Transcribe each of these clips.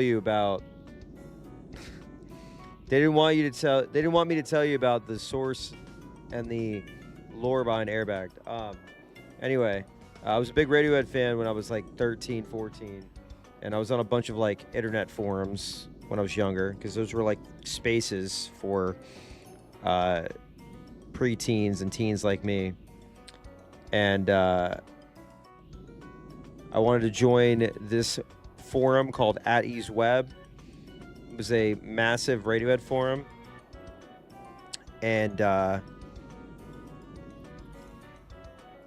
you about. They didn't want you to tell. They didn't want me to tell you about the source and the lore behind Airbag. Anyway, I was a big Radiohead fan when I was like 13, 14, and I was on a bunch of like internet forums when I was younger because those were like spaces for preteens and teens like me. And I wanted to join this forum called At Ease Web. It was a massive Radiohead forum, and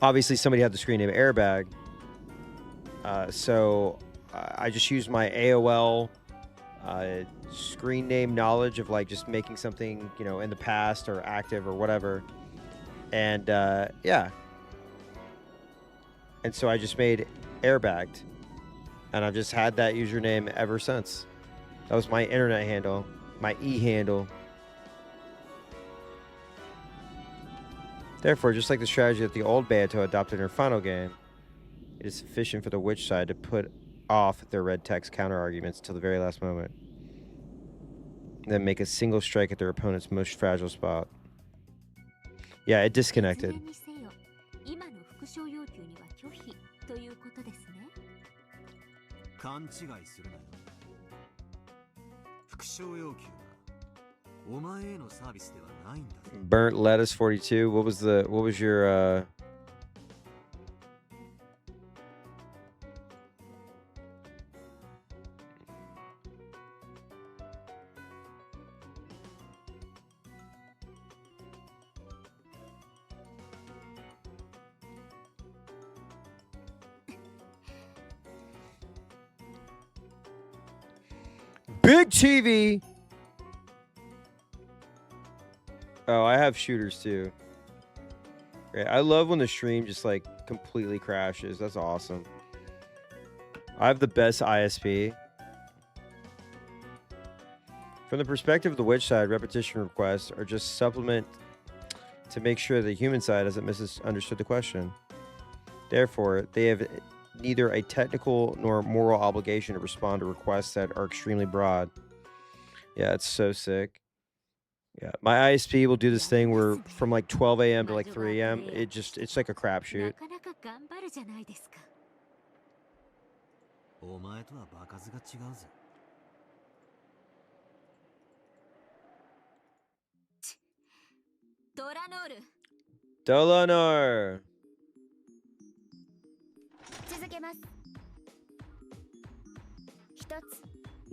obviously somebody had the screen name Airbag, so I just used my AOL screen name knowledge of like just making something, you know, in the past or active or whatever, and yeah, and so I just made Airbagged, and I've just had that username ever since. That was my internet handle, my e-handle. Therefore, just like the strategy that the old Beato adopted in her final game, it is sufficient for the witch side to put off their red text counter-arguments till the very last moment, and then make a single strike at their opponent's most fragile spot. Yeah, it disconnected. Burnt lettuce 42. What was your big TV? Oh, I have shooters too. Great. I love when the stream just like completely crashes. That's awesome. I have the best ISP. From the perspective of the witch side, repetition requests are just supplement to make sure the human side hasn't misunderstood the question. Therefore, they have neither a technical nor moral obligation to respond to requests that are extremely broad. Yeah, it's so sick. Yeah, my ISP will do this thing where from like 12 a.m. to like 3 a.m. It's like a crapshoot. Dolanor.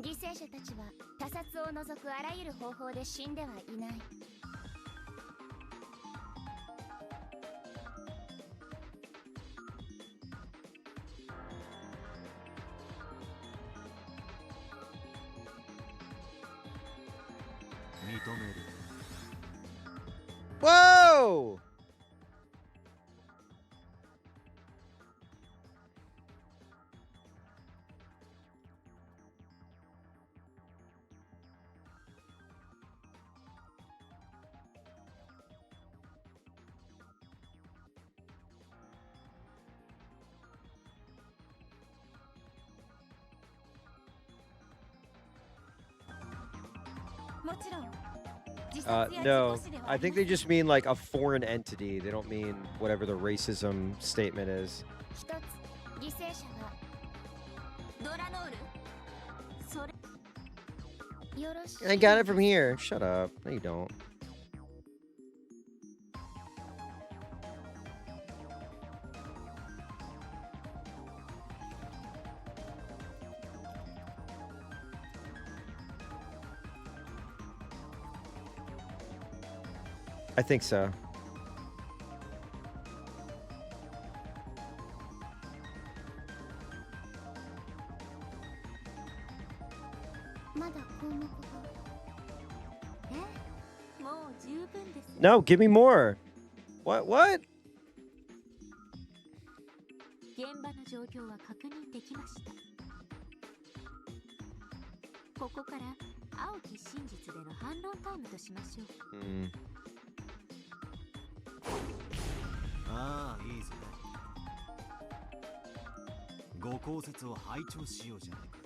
犠牲者たちは他殺を除くあらゆる方法で死んではいない。Whoa! No, I think they just mean like a foreign entity. They don't mean whatever the racism statement is. I got it from here. Shut up. No, you don't. I think so. No, give me more. What? What? 現場の状況は確認できました。ここから青き真実での反論タイムとしましょう。ああ、いいぜ。ご公説を拝聴しようじゃないか。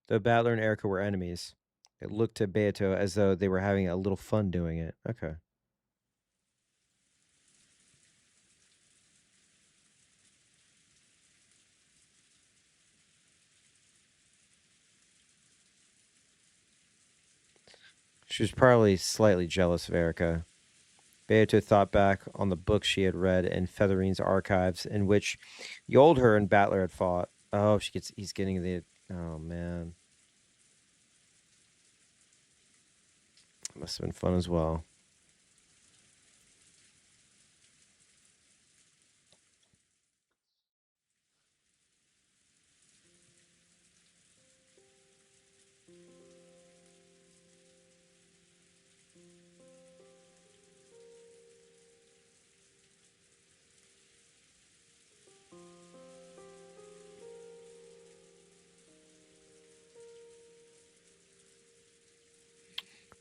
Though Battler and Erica were enemies, it looked to Beato as though they were having a little fun doing it. Okay. She was probably slightly jealous of Erica. Beato thought back on the book she had read in Featherine's archives, in which Yoldher and Battler had fought. Oh, he's getting the. Oh man, must have been fun as well.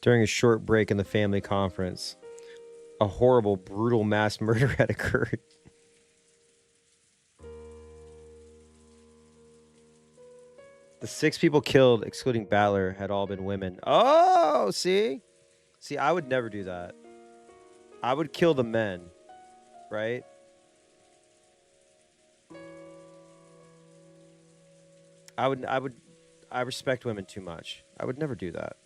During a short break in the family conference, a horrible, brutal mass murder had occurred. The 6 people killed, excluding Battler, had all been women. Oh, see? See, I would never do that. I would kill the men, right? I respect women too much. I would never do that.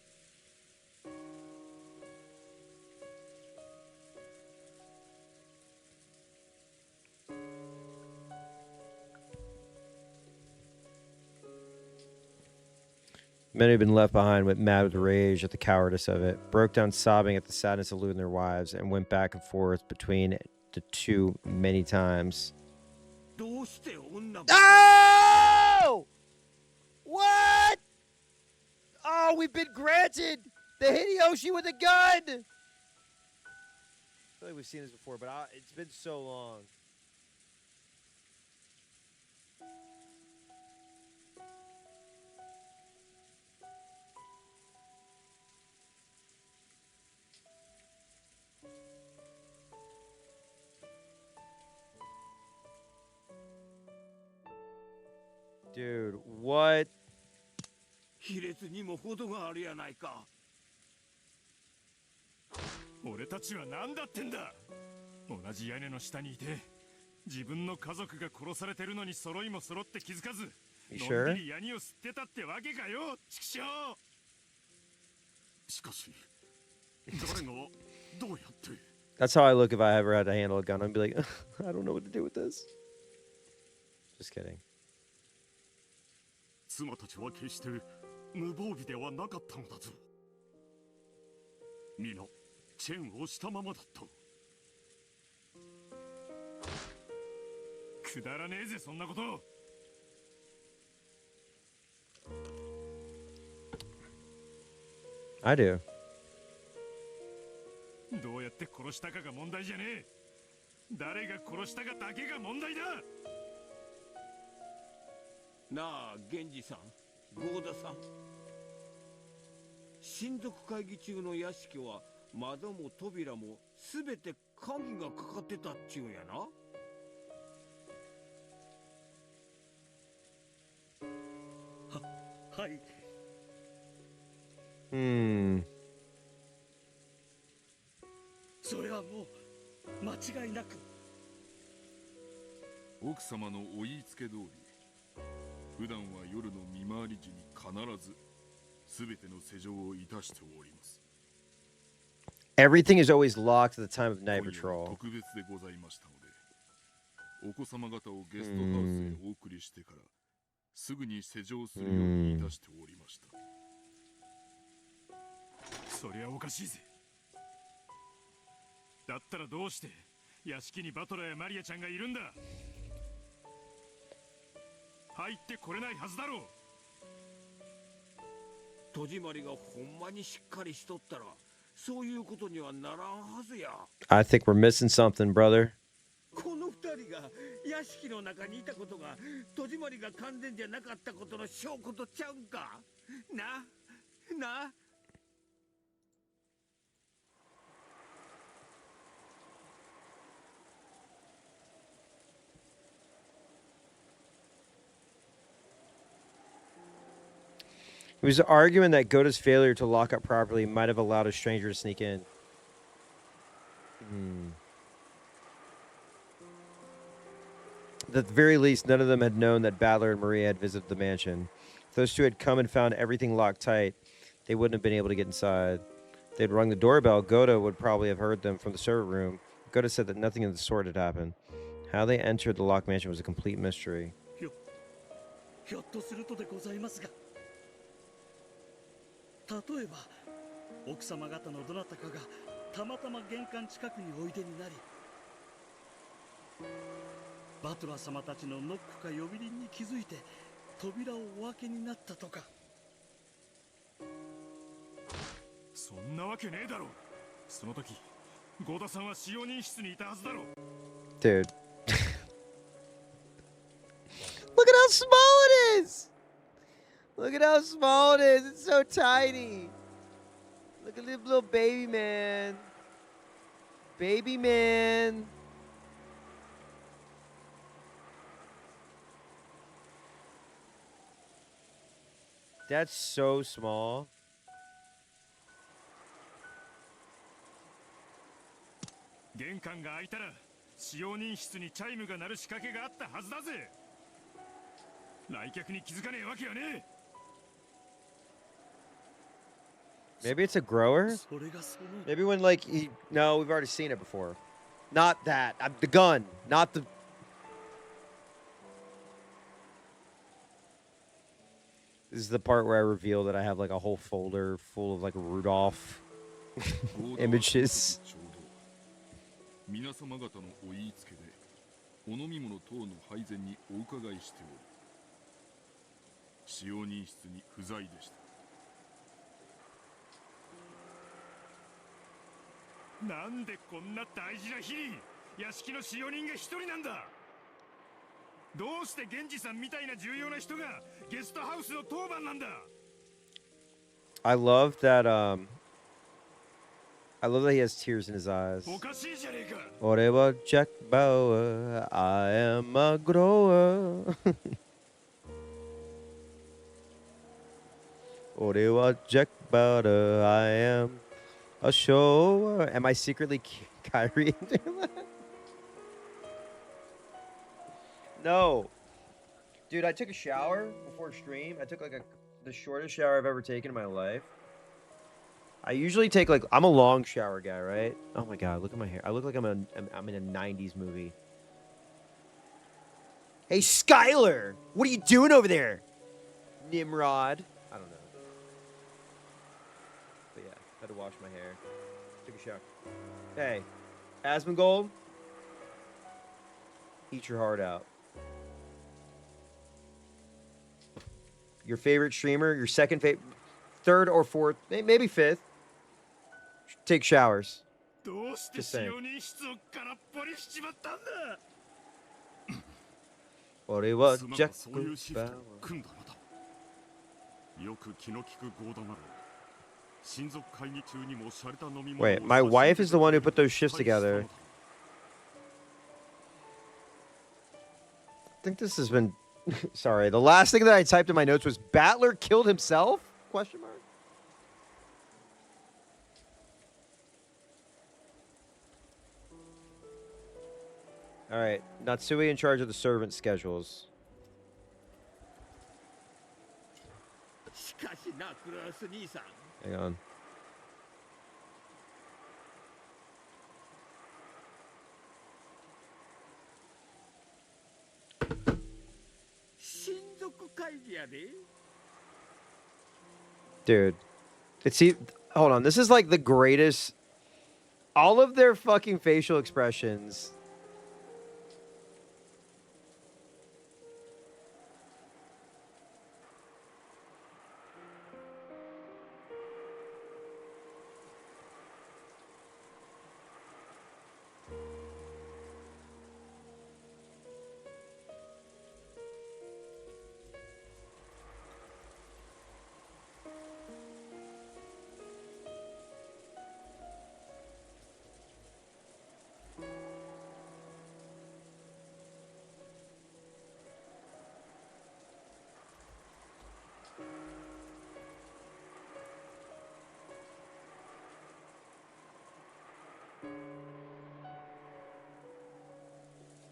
Men who had been left behind went mad with rage at the cowardice of it, broke down sobbing at the sadness of losing their wives, and went back and forth between the two many times. Oh! What? Oh, we've been granted the Hideyoshi with a gun! I feel like we've seen this before, but it's been so long. Dude, what? 卑劣にも程があるやないか。俺たちは何だってんだ。同じ屋根の下にいて、自分の家族が殺されてるのに揃いも揃って気づかず、のんびりヤニを吸ってたってわけかよ、畜生。しかし、誰がどうやって。That's how I look if I ever had to handle a gun. I'd be like, I don't know what to do with this. Just kidding. 妻たちは決して無防備ではなかったのだぞ。皆、チェーンをしたままだった。くだらねえぜ、そんなこと。I do. どうやって殺したかが問題じゃねえ。誰が殺したかだけが問題だ。なあ、源氏さん、郷田さん。親族会議中の屋敷は窓も扉もすべて鍵がかかってたっちゅうんやな。はい。それはもう間違いなく。奥様のお言いつけ通り、普段は夜の見回り時に必ずすべての施錠をいたしております。Everything is always locked at the time of night patrol. 特別でございましたので、お子様方をゲストハウスへお送りしてからすぐに施錠するようにいたしておりました。そりゃおかしいぜ。だったらどうして屋敷にバトラーやマリアちゃんがいるんだ。入ってこれないはずだろう。戸締まりがほんまにしっかりしとったらそういうことにはならんはずや。I think we're missing something, brother. この二人が屋敷の中にいたことが戸締まりが完全じゃなかったことの証拠とちゃうんか。な。He was arguing that Goda's failure to lock up properly might have allowed a stranger to sneak in. At the very least, none of them had known that Battler and Maria had visited the mansion. If those two had come and found everything locked tight, they wouldn't have been able to get inside. If they'd rung the doorbell, Goda would probably have heard them from the server room. Goda said that nothing of the sort had happened. How they entered the locked mansion was a complete mystery. Dude. Look at how small it is! Look at how small it is. It's so tiny. Look at this little baby man. Baby man. That's so small. Maybe it's a grower? Maybe when, like, no, we've already seen it before. Not that. The gun. Not the... This is the part where I reveal that I have, like, a whole folder full of, like, Rudolph images. I love that he has tears in his eyes. Orewa Jack Bauer, I am a grower. Orewa Jack Bauer, I am a shower. Am I secretly Kyrie? No. Dude, I took a shower before stream. I took like the shortest shower I've ever taken in my life. I usually take like, I'm a long shower guy, right? Oh my God, look at my hair. I look like I'm in a 90s movie. Hey, Skylar, what are you doing over there? Nimrod. I don't know. But yeah, had to wash my hair. Took a shower. Hey, Asmongold, eat your heart out. Your favorite streamer, your second favorite, third or fourth, maybe fifth, take showers. Just saying. Wait, my wife is the one who put those shifts together. I think this has been... Sorry, the last thing that I typed in my notes was Battler killed himself? Question mark. All right, Natsui in charge of the servant schedules. Hang on. Dude, hold on. This is like the greatest. All of their fucking facial expressions.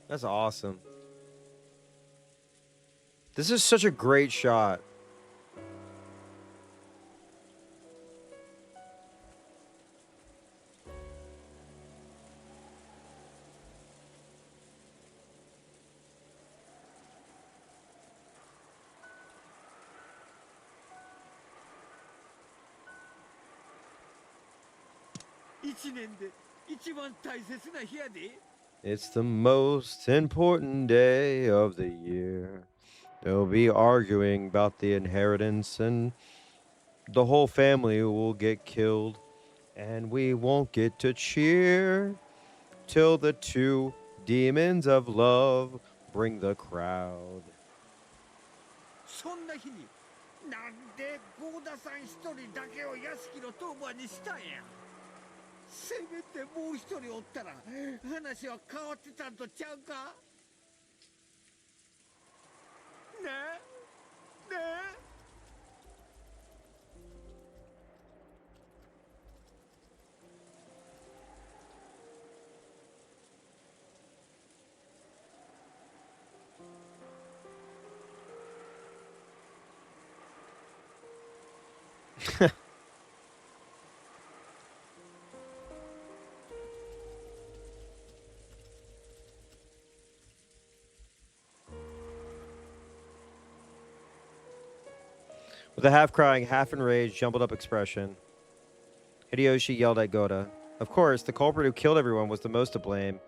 That's awesome. This is such a great shot. It's the most important day of the year. They'll be arguing about the inheritance, and the whole family will get killed, and we won't get to cheer till the two demons of love bring the crowd. そんな日になんでゴーダさん一人だけを屋敷の当番にしたんや。せめてもう一人おったら話は変わってたんとちゃうか。ねえねえ。With a half crying, half enraged, jumbled up expression, Hideyoshi yelled at Goda. Of course, the culprit who killed everyone was the most to blame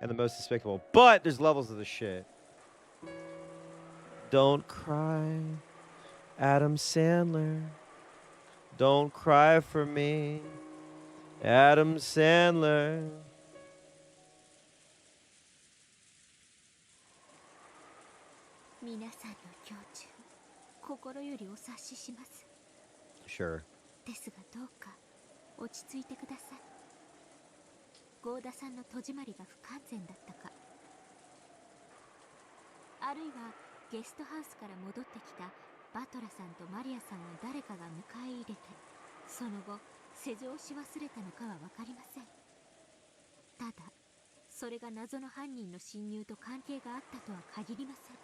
and the most despicable. But there's levels of the shit. Don't cry, Adam Sandler. Don't cry for me, Adam Sandler. 皆さんの胸中心よりお察しします。 Sure. ですがどうか落ち着いてください。ゴーダさんの戸締まりが不完全だったか、あるいはゲストハウスから戻ってきたバトラさんとマリアさんを誰かが迎え入れて、その後施錠し忘れたのかは分かりません。ただそれが謎の犯人の侵入と関係があったとは限りません。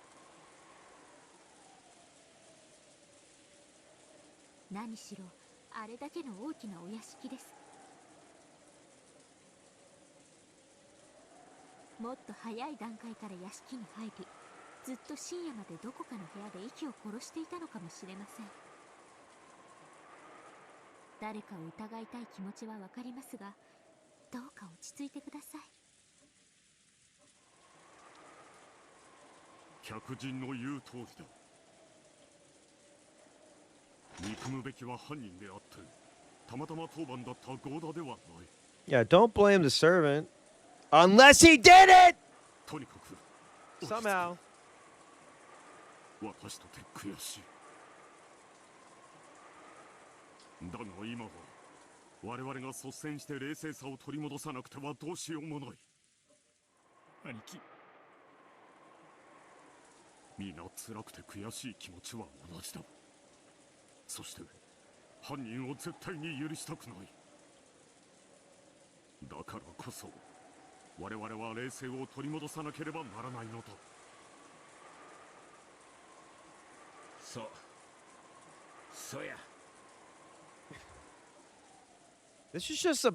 何しろあれだけの大きなお屋敷です。もっと早い段階から屋敷に入り、ずっと深夜までどこかの部屋で息を殺していたのかもしれません。誰かを疑いたい気持ちはわかりますが、どうか落ち着いてください。客人の言う通りだ。憎むべきは犯人であって、たまたま当番だったゴーダではない。Yeah, don't blame the servant. Unless he did it! とにかく Somehow. 私とて悔しい。だが今は我々が率先して冷静さを取り戻さなくてはどうしようもない。兄貴、皆辛くて悔しい気持ちは同じだ。そして犯人を絶対に許したくない。だからこそ我々は冷静を取り戻さなければならないのだ。そうや。 This is just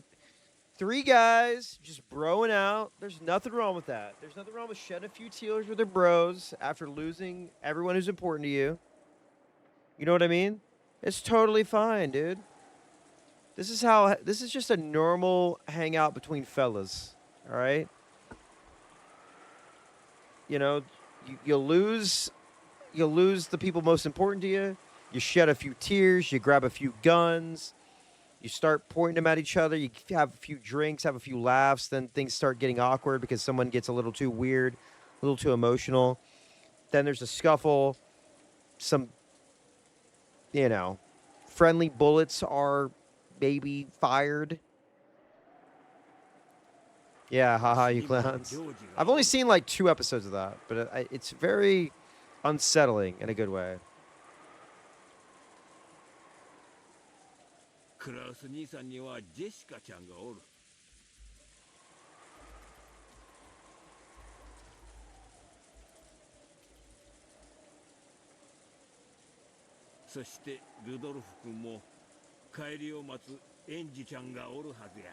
three guys just broing out. There's nothing wrong with that. There's nothing wrong with shedding a few tears with their bros after losing everyone who's important to you. You know what I mean? It's totally fine, dude. This is just a normal hangout between fellas, all right? You know, you lose the people most important to you. You shed a few tears, you grab a few guns, you start pointing them at each other, you have a few drinks, have a few laughs, then things start getting awkward because someone gets a little too weird, a little too emotional. Then there's a scuffle, some, friendly bullets are maybe fired. Yeah, haha, you clowns. I've only seen like 2 episodes of that, but it's very unsettling in a good way. クラウス兄さんにはジェシカちゃんがおる。そしてルドルフ君も帰りを待つエンジちゃんがおるはずや。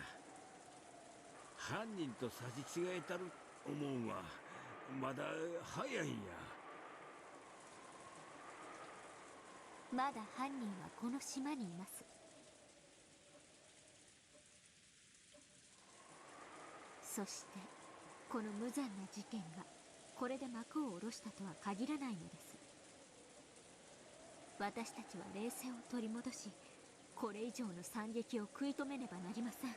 犯人と差し違えたる思うんはまだ早いんや。まだ犯人はこの島にいます。そしてこの無残な事件がこれで幕を下ろしたとは限らないのです。私たちは冷静を取り戻し、これ以上の惨劇を食い止めねばなりません。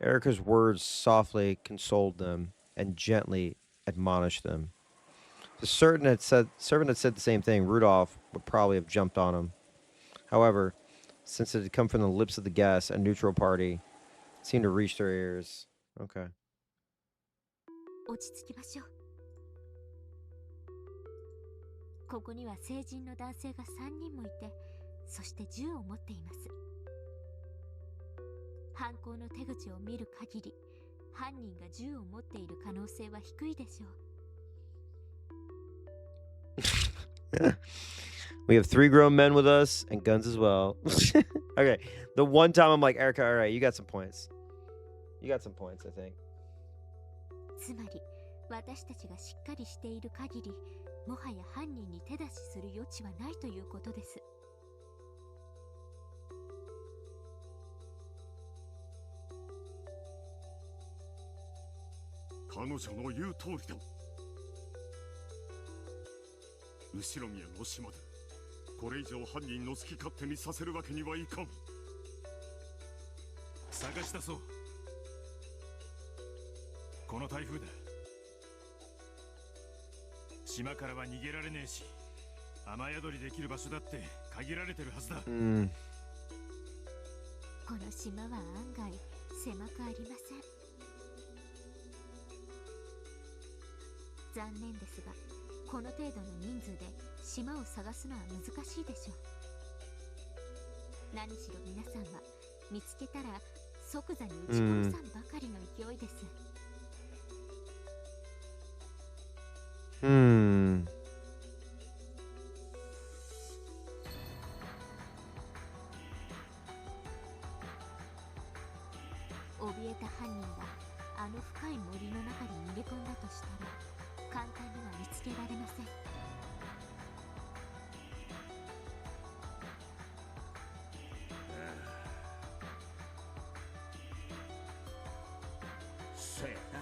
Erica's words softly consoled them and gently admonished them. The servant had said the same thing. Rudolph would probably have jumped on him. However, since it had come from the lips of the guests, a neutral party seemed to reach their ears. Okay. 落ち着きましょう。ここには成人の男性が3人もいて、そして銃を持っています。犯行の手口を見る限り、犯人が銃を持っている可能性は低いでしょう。We have 3 grown men with us and guns as well. Okay. The one time I'm like, Erica, all right, you got some points. You got some points, I think. つまり、私たちがしっかりしている限り、もはや犯人に手出しする余地はないということです。彼女の言う通りだ。後ろ宮の島でこれ以上犯人の好き勝手にさせるわけにはいかん。探し出そう。この台風だ。島からは逃げられねえし、雨宿りできる場所だって限られてるはずだ。この島は案外狭くありません。残念ですが、この程度の人数で島を探すのは難しいでしょう。何しろ皆さんは見つけたら即座に撃ち殺さんばかりの勢いです。怯えた犯人があの深い森の中に逃げ込んだとしたら、簡単には見つけられません。そうやな。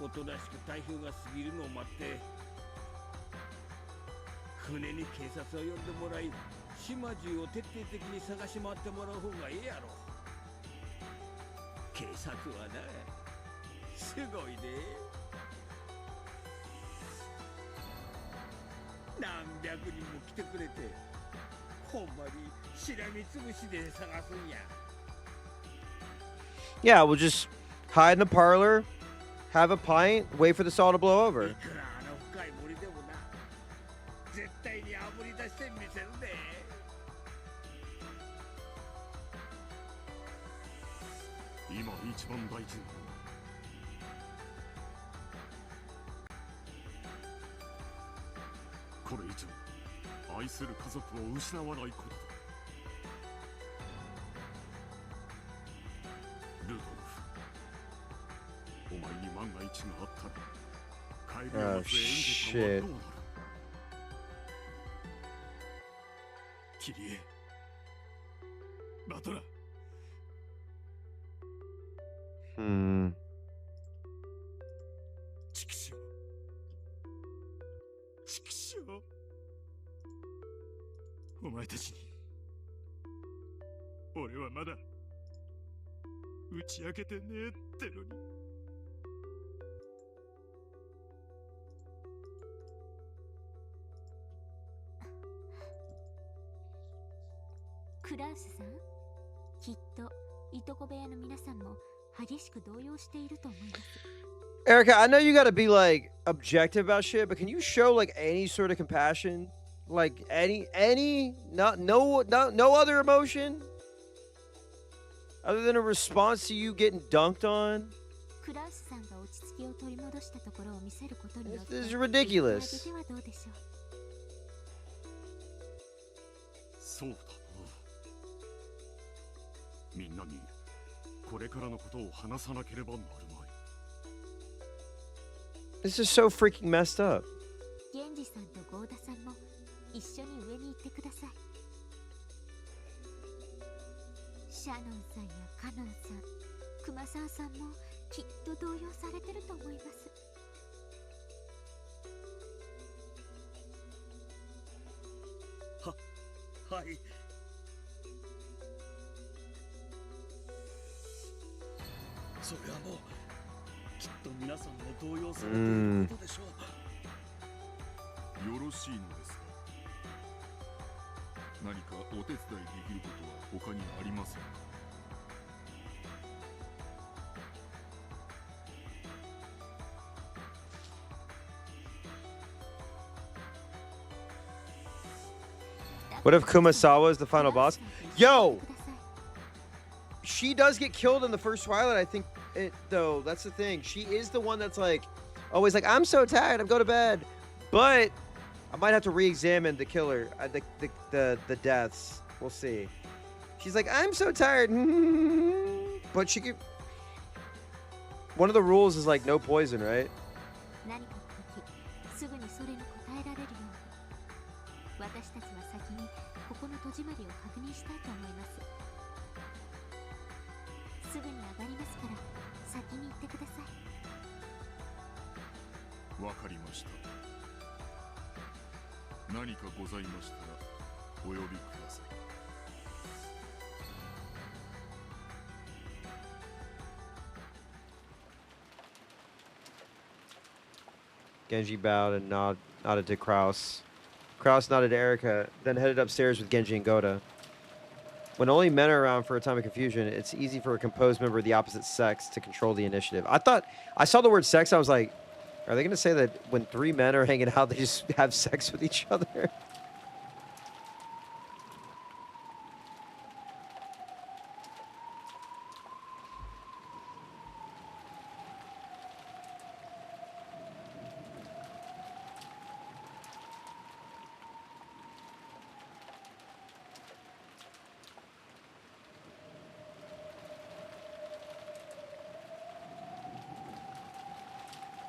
おとなしく台風が過ぎるのを待って、船に警察を呼んでもらい、島中を徹底的に探し回ってもらう方がええやろ。警察はな、すごいで。何百人も来てくれて、ほんまにしらみつぶしで探すんや。Yeah, we'll just hide in the parlor, have a pint, wait for this all to blow over. いくらあの深い森でもな、絶対にあぶり出してみせるで。今一番大事なのはこれ以上愛する家族を失わないことだ。ルドルフ、お前に万が一があったら帰りを待つエンジェルはどうなる。キリエ、バトラ。チクショー、チクショー、お前たちに俺はまだ打ち明けてねえってのに。クラウスさん、きっといとこ部屋の皆さんも激しく動揺していると思います。Erica, I know you got to be like objective about shit, but can you show like any sort of compassion Like no other emotion other than a response to you getting dunked on. This is ridiculous. そうだな。みんなにこれからのことを話さなければなるまい。 This is so freaking messed up. 源氏さんと郷田さんも一緒に上に行ってください。シャノンさんやカノンさん、熊沢さんもきっと動揺されてると思います。はい。それはもうきっと皆さんも動揺されていることでしょう。よろしいのですか。何かお手伝いできることは他にありませんか。 What if Kumasawa is the final boss? Yo! She does get killed in the first Twilight, I think, though. That's the thing. She is the one that's like, always like, I'm so tired, I'm going to bed. But I might have to re-examine the killer, the deaths. We'll see. She's like, I'm so tired. But she could... One of the rules is like no poison, right? 私たちは先にここの戸締まりを確認したいと思います。すぐに上がりますから先に行ってください。わかりました。何かございましたらお呼びください。 Genji bowed and nodded to Kraus. Kraus nodded to Erica, then headed upstairs with Genji and Goda. When only men are around for a time of confusion, it's easy for a composed member of the opposite sex to control the initiative. I saw the word sex, I was like, are they going to say that when three men are hanging out, they just have sex with each other?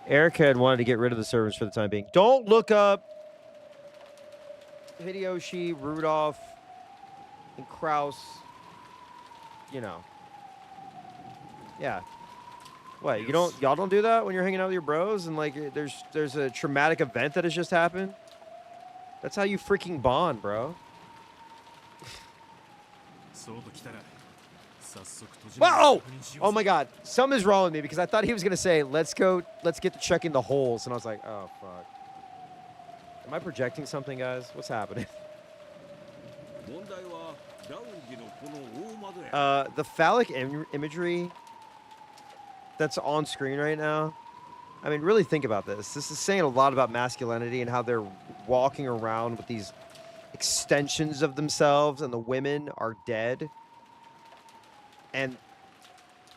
Erica had wanted to get rid of the servants for the time being. Don't look up Hideyoshi, Rudolph, and Kraus. You know. Yeah. What, y'all don't do that when you're hanging out with your bros and like there's a traumatic event that has just happened? That's how you freaking bond, bro. Whoa! Oh my god. Something is wrong with me because I thought he was going to say, let's get to checking the holes. And I was like, oh, fuck. Am I projecting something, guys? What's happening? The phallic imagery that's on screen right now. I mean, really think about this. This is saying a lot about masculinity and how they're walking around with these extensions of themselves and the women are dead. And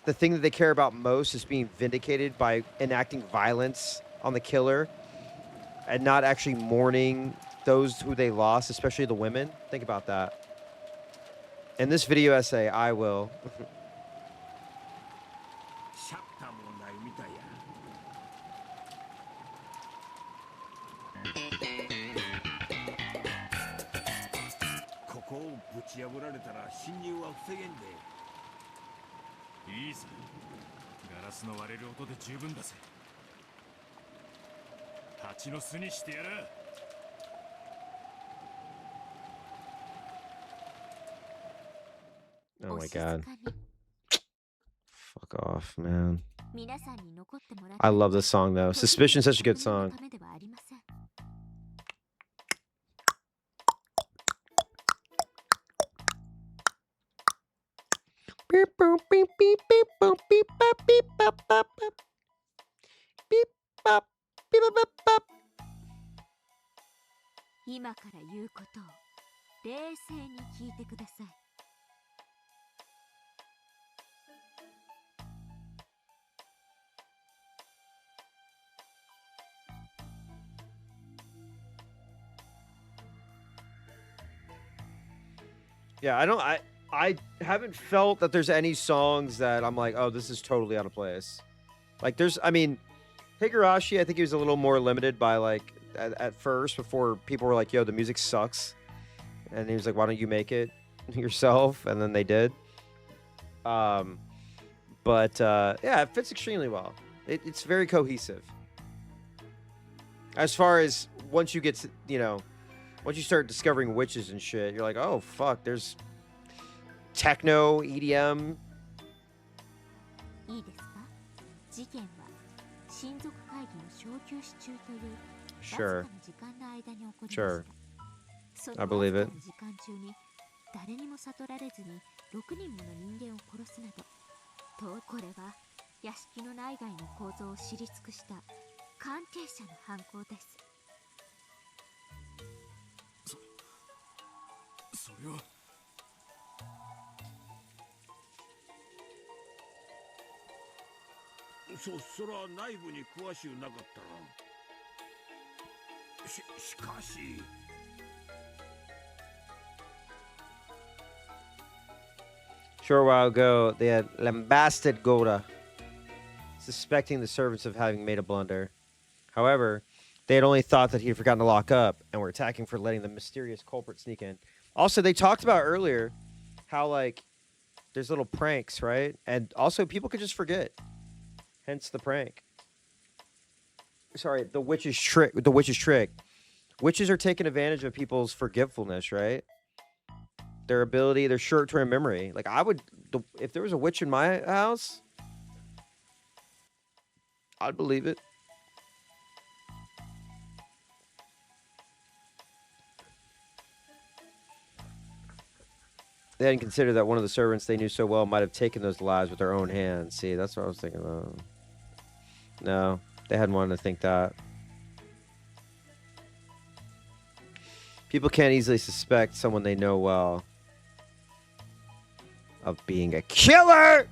the thing that they care about most is being vindicated by enacting violence on the killer and not actually mourning those who they lost, especially the women. Think about that. In this video essay, I will. Oh my god. Fuck off, man. I love this song though. Suspicion's such a good song. Beep boop beep beep beep boop beep bop beep bop bop bop. Beep bop beep bop bop. 今から言うことを冷静に聞いてください。Yeah, I haven't felt that there's any songs that I'm like, oh, this is totally out of place. Like I mean, Higurashi, I think he was a little more limited by like at first before people were like, yo, the music sucks. And he was like, why don't you make it yourself? And then they did. But yeah, it fits extremely well. It's very cohesive. As far as once you get to, once you start discovering witches and shit, you're like, oh fuck, there's techno, EDM. いいですか？事件は親族会議の小休止中というわずか Sure. な時間の間に起こりまし Sure. た。そ I のわ believe ずか it. な時間中に誰にも悟られずに6人もの人間を殺すなど、これは屋敷の内外の構造を知り尽くした関係者の犯行です。それはそら内部に詳しゅうなかったら。しかし。Short while ago, they had lambasted Goda, suspecting the servants of having made a blunder. However, they had only thought that he had forgotten to lock up and were attacking for letting the mysterious culprit sneak in. Also, they talked about earlier how, like, there's little pranks, right? And also, people could just forget. Hence the prank. Sorry, the witch's trick. The witch's trick. Witches are taking advantage of people's forgetfulness, right? Their ability, their short-term memory. Like if there was a witch in my house, I'd believe it. They hadn't considered that one of the servants they knew so well might have taken those lives with their own hands. See, that's what I was thinking of. No, they hadn't wanted to think that. People can't easily suspect someone they know well of being a killer!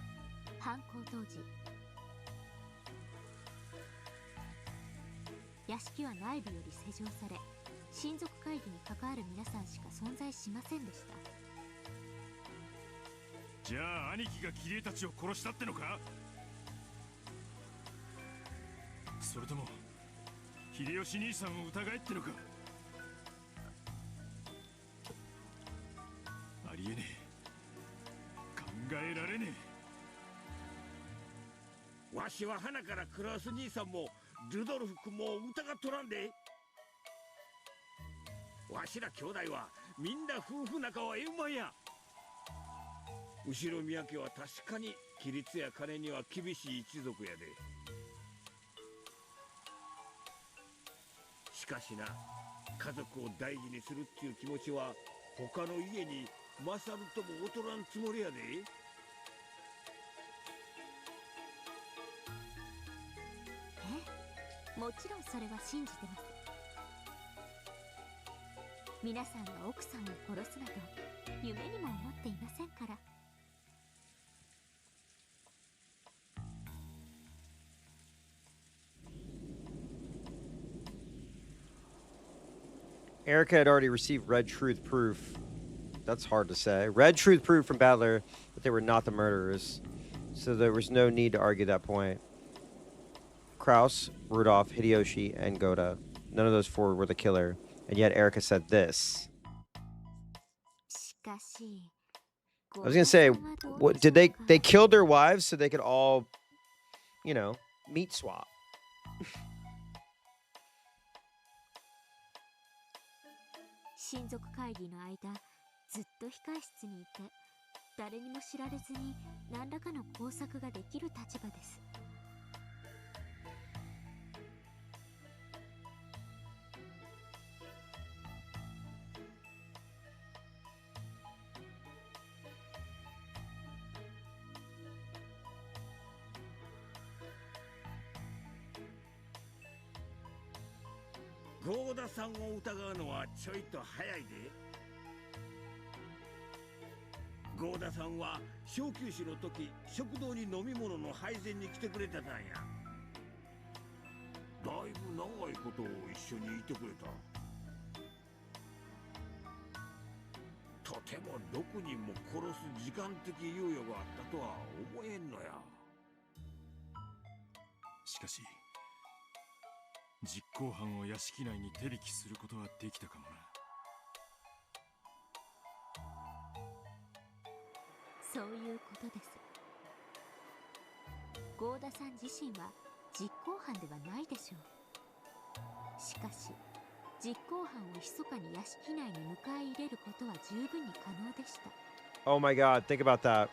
犯行当時、屋敷は内部より施錠され、親族会議に関わる皆さんしか存在しませんでした。じゃあ兄貴がキリエたちを殺したってのか？それとも秀吉兄さんを疑えってのか？ありえねえ。考えられねえ。わしは花からクラス兄さんもルドルフ君も疑っとらんで。わしら兄弟はみんな夫婦仲はえうまんや。後ろ宮家は確かに規律や金には厳しい一族やで。しかしな、家族を大事にするっていう気持ちは他の家に勝るとも劣らんつもりやで。もちろんそれは信じてます。皆さんが奥さんを殺すなど夢にも思っていませんから。Erica had already received red truth proof. That's hard to say. Red truth proof from Battler that they were not the murderers. So there was no need to argue that point. Kraus, Rudolph, Hideyoshi, and Goda. None of those four were the killer. And yet Erica said this. I was gonna say, what did they killed their wives so they could all, meat swap. 親族会議の間、ずっと控え室にいて、誰にも知られずに何らかの工作ができる立場です。合田さんを疑うのはちょいと早いで。合田さんは小休止の時食堂に飲み物の配膳に来てくれてたんや。だいぶ長いことを一緒にいてくれた。とても6人も殺す時間的猶予があったとは思えんのや。しかし実行犯を屋敷内に手引きすることはできたかもな。そういうことです。合田さん自身は実行犯ではないでしょう。しかし実行犯を密かに屋敷内に迎え入れることは十分に可能でした。 Oh my god, think about that.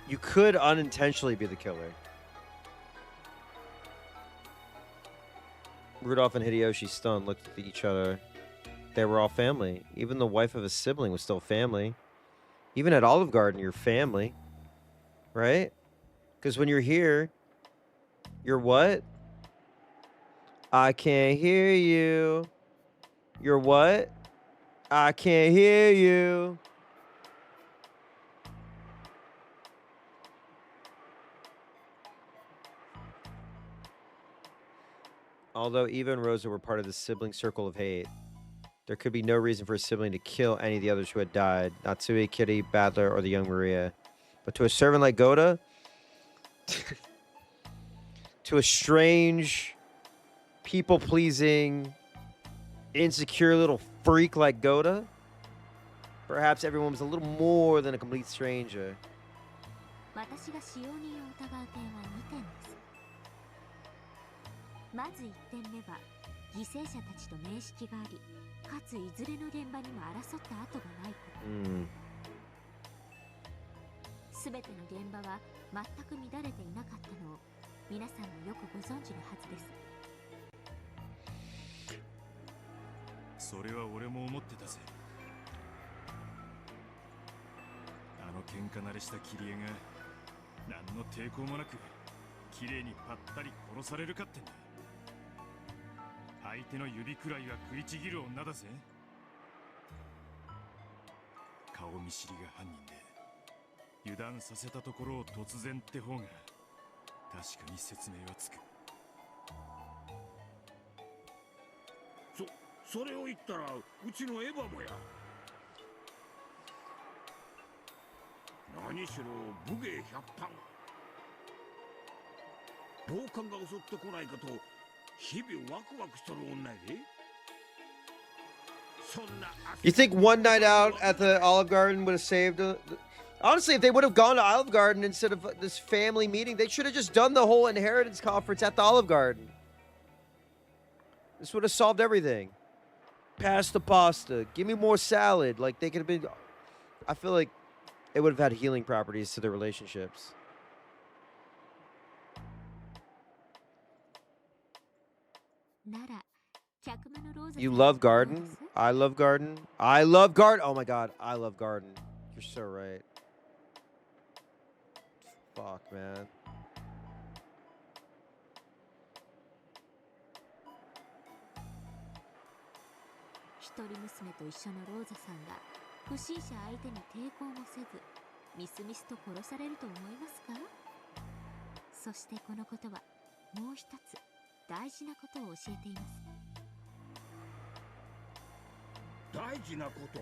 You could unintentionally be the killer. Rudolph and Hideyoshi, stunned, looked at each other. They were all family. Even the wife of a sibling was still family. Even at Olive Garden, you're family. Right? Because when you're here, you're what? I can't hear you. You're what? I can't hear you. Although Eva and Rosa were part of the sibling circle of hate, there could be no reason for a sibling to kill any of the others who had died. Natsui, Kitty, Badler, or the young Maria. But to a servant like Goda, to a strange, people-pleasing, insecure little freak like Goda, perhaps everyone was a little more than a complete stranger. 私が使用人を疑う点は2点です。まず1点目は犠牲者たちと面識があり、かついずれの現場にも争った跡がないこと。すべての現場は全く乱れていなかったのを皆さんもよくご存知のはずです。それは俺も思ってたぜ。あの喧嘩慣れした切り絵が何の抵抗もなく綺麗にぱったり殺されるかってんだ。相手の指くらいは食いちぎる女だぜ。顔見知りが犯人で油断させたところを突然って方が確かに説明はつく。それを言ったらうちのエヴァもや。何しろ武芸百般。暴漢が襲ってこないかと日々ワクワクしとる女やで。You think one night out at the Olive Garden would have saved honestly, if they would have gone to Olive Garden instead of this family meeting, they should have just done the whole inheritance conference at the Olive Garden. This would have solved everything. Pass the pasta. Give me more salad. Like, they could have been... I feel like it would have had healing properties to their relationships. You love Garden? I love Garden. I love Garden. Oh my god, I love Garden. You're so right. Fuck, man. 一人娘と一緒のローザさんが不審者相手に抵抗もせずみすみすと殺されると思いますか？そしてこのことはもう一つ大事なことを教えています。大事なこと？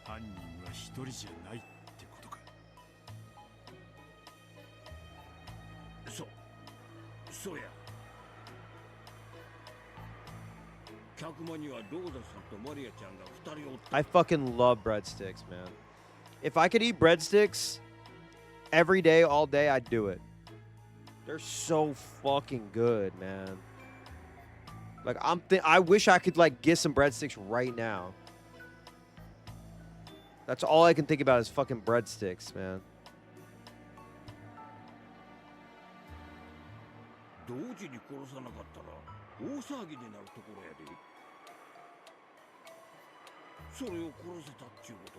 犯人は一人じゃないってことか。そうや。客間にはローザさんとマリアちゃんが2人おった。I fucking love breadsticks, man. If I could eat breadsticks every day, all day, I'd do it. They're so fucking good, man. Like, I wish I could, like, get some breadsticks right now. That's all I can think about is fucking breadsticks, man. 同時に殺さなかったら大騒ぎになるところやで。それを殺せたっちゅうこ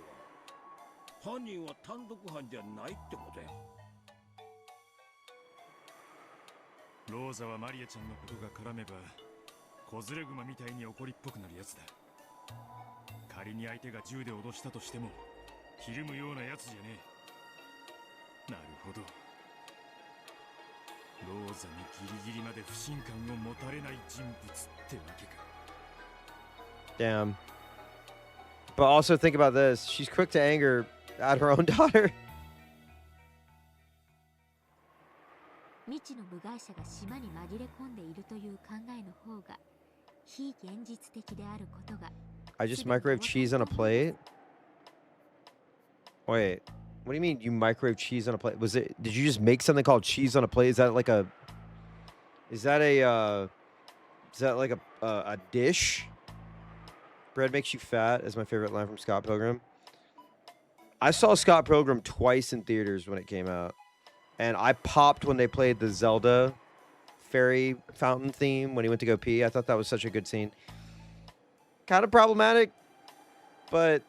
とは犯人は単独犯じゃないってことや。ローザはマリアちゃんのことが絡めば子連れ熊みたいに怒りっぽくなるやつだ。仮に相手が銃で脅したとしてもひるむようなやつじゃねえ。なるほど、ローザにギリギリまで不信感を持たれない人物ってわけか。 Damn. But also think about this. She's quick to anger at her own daughter. 未知の部外者が島に紛れ込んでいるという考えの方が非現実的であることが。 I just microwave cheese on a plate? Wait, what do you mean you microwave cheese on a plate? Did you just make something called cheese on a plate? Is that like a dish? Bread makes you fat is my favorite line from Scott Pilgrim. I saw Scott Pilgrim twice in theaters when it came out. And I popped when they played the Zelda fairy fountain theme when he went to go pee. I thought that was such a good scene. Kind of problematic, but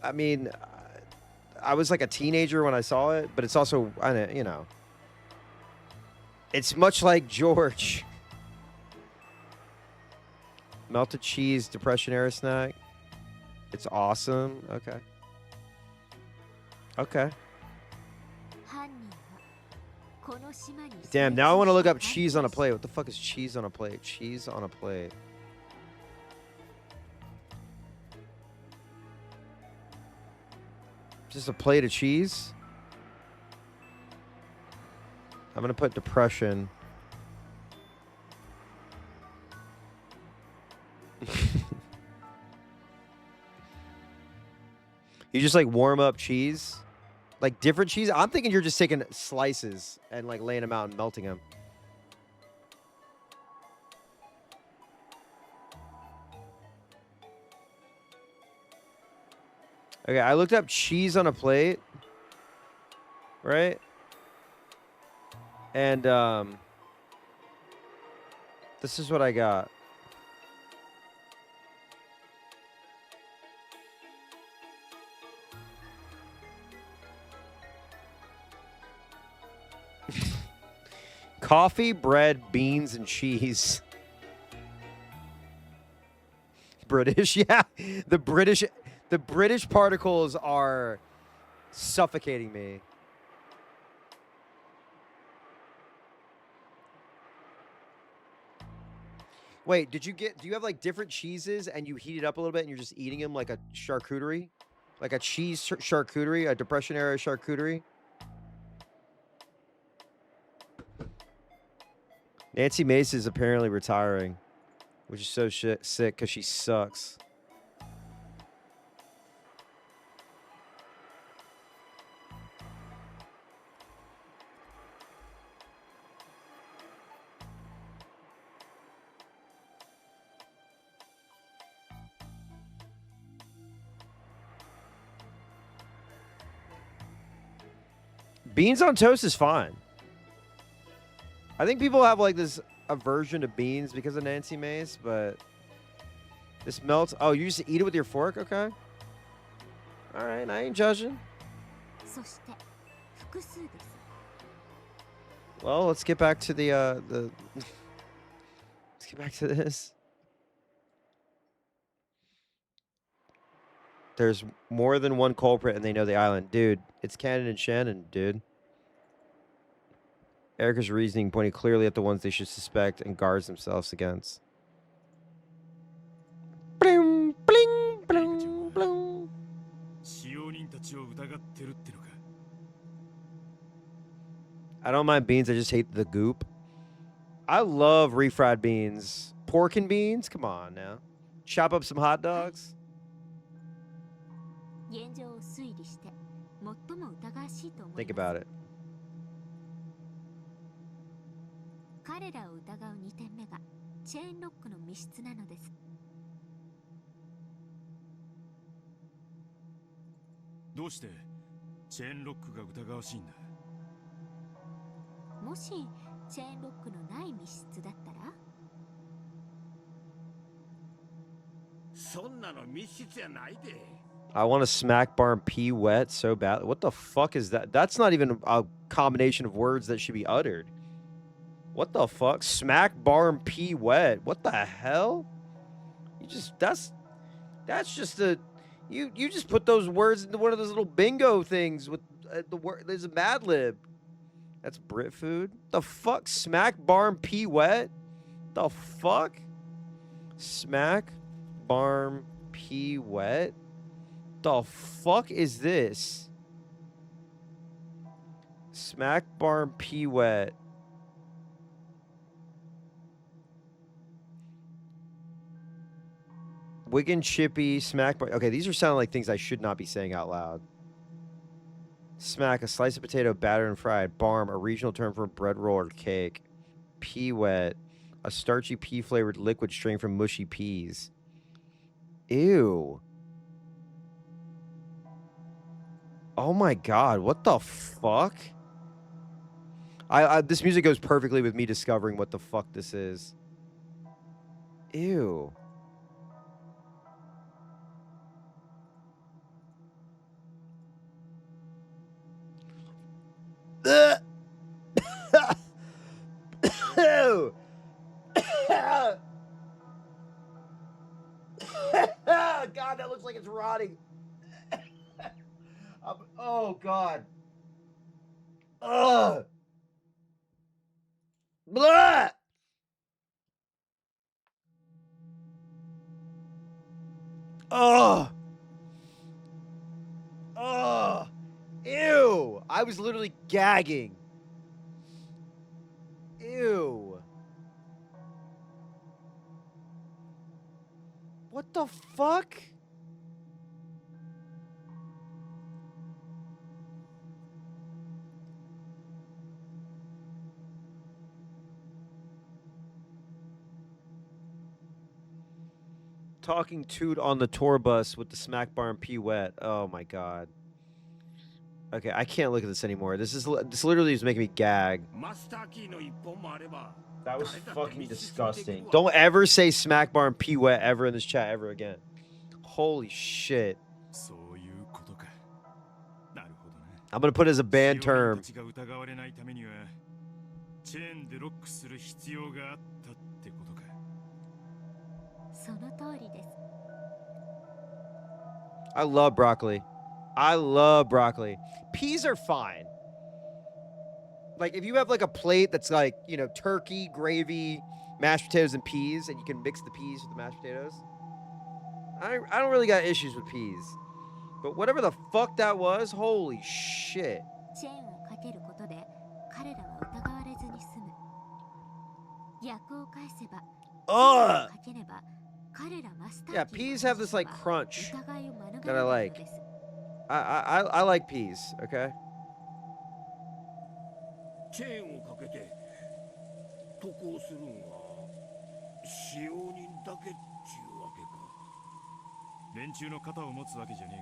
I mean, I was like a teenager when I saw it, but it's also, you know, it's much like George. Melted cheese, depression era snack. It's awesome. Okay. Okay. Damn, now I want to look up cheese on a plate. What the fuck is cheese on a plate? Cheese on a plate. Just a plate of cheese? I'm going to put depression. You just like warm up cheese? Like different cheese? I'm thinking you're just taking slices and like laying them out and melting them. Okay, I looked up cheese on a plate. Right? And this is what I got. Coffee, bread, beans, and cheese. British, yeah. The British particles are suffocating me. Wait, do you have like different cheeses and you heat it up a little bit and you're just eating them like a charcuterie? Like a cheese charcuterie, a Depression era charcuterie? Nancy Mace is apparently retiring, which is so sick because she sucks. Beans on toast is fine. I think people have like this aversion to beans because of Nancy Mace, but this melts. Oh, you just eat it with your fork? Okay. All right, I ain't judging. Well, let's get back to the let's get back to this. There's more than one culprit and they know the island. Dude, it's Canon and Shannon, dude. Erica's reasoning pointing clearly at the ones they should suspect and guards themselves against. Bling, bling, bling, bling. I don't mind beans, I just hate the goop. I love refried beans. Pork and beans? Come on now. Chop up some hot dogs. Think about it. 彼らを疑う2点目がチェーンロックの密室なのです。どうしてチェーンロックが疑わしいんだ。もしチェーンロックのない密室だったら？そんなの密室やないで。I want to smack bar and pee wet so bad. What the fuck is that? That's not even a combination of words that should be uttered. What the fuck? Smack bar and pee wet. What the hell? You just that's just a you just put those words into one of those little bingo things with the word. There's a Mad Lib. That's Brit food. The fuck? Smack barm pee wet? The fuck? Smack barm pee wet? The fuck is this? Smack barm pee wet. Wigan chippy, smack bar. Okay, these are sounding like things I should not be saying out loud. Smack, a slice of potato battered and fried. Barm, a regional term for bread roll or cake. Pea wet, a starchy pea flavored liquid strained from mushy peas. Ew. Oh my god, what the fuck? This music goes perfectly with me discovering what the fuck this is. Ew. God, that looks like it's rotting. Oh god. Ugh. Blah. Oh. Oh. Ew. I was literally gagging. Ew. What the fuck? Talking toot on the tour bus with the smack bar and pee wet. Oh my god. Okay, I can't look at this anymore. This literally is making me gag. That was fucking disgusting. Don't ever say smack bar and pee wet ever in this chat ever again. Holy shit. I'm gonna put it as a banned term. その通りです。 I love broccoli. I love broccoli. Peas are fine. Like, if you have, like, a plate that's, like, you know, turkey, gravy, mashed potatoes, and peas, and you can mix the peas with the mashed potatoes, I don't really got issues with peas. But whatever the fuck that was, holy shit. チェーンをかけることで彼らは疑われずに済む。逆を返せば、チェーンをかければ彼らマスター Yeah, キー peas have this, like, crunch 疑いを免れ that I るの like. です。 I like peas, okay? チェーンをかけて渡航するんは使用人だけっちゅうわけか。連中の肩を持つわけじゃね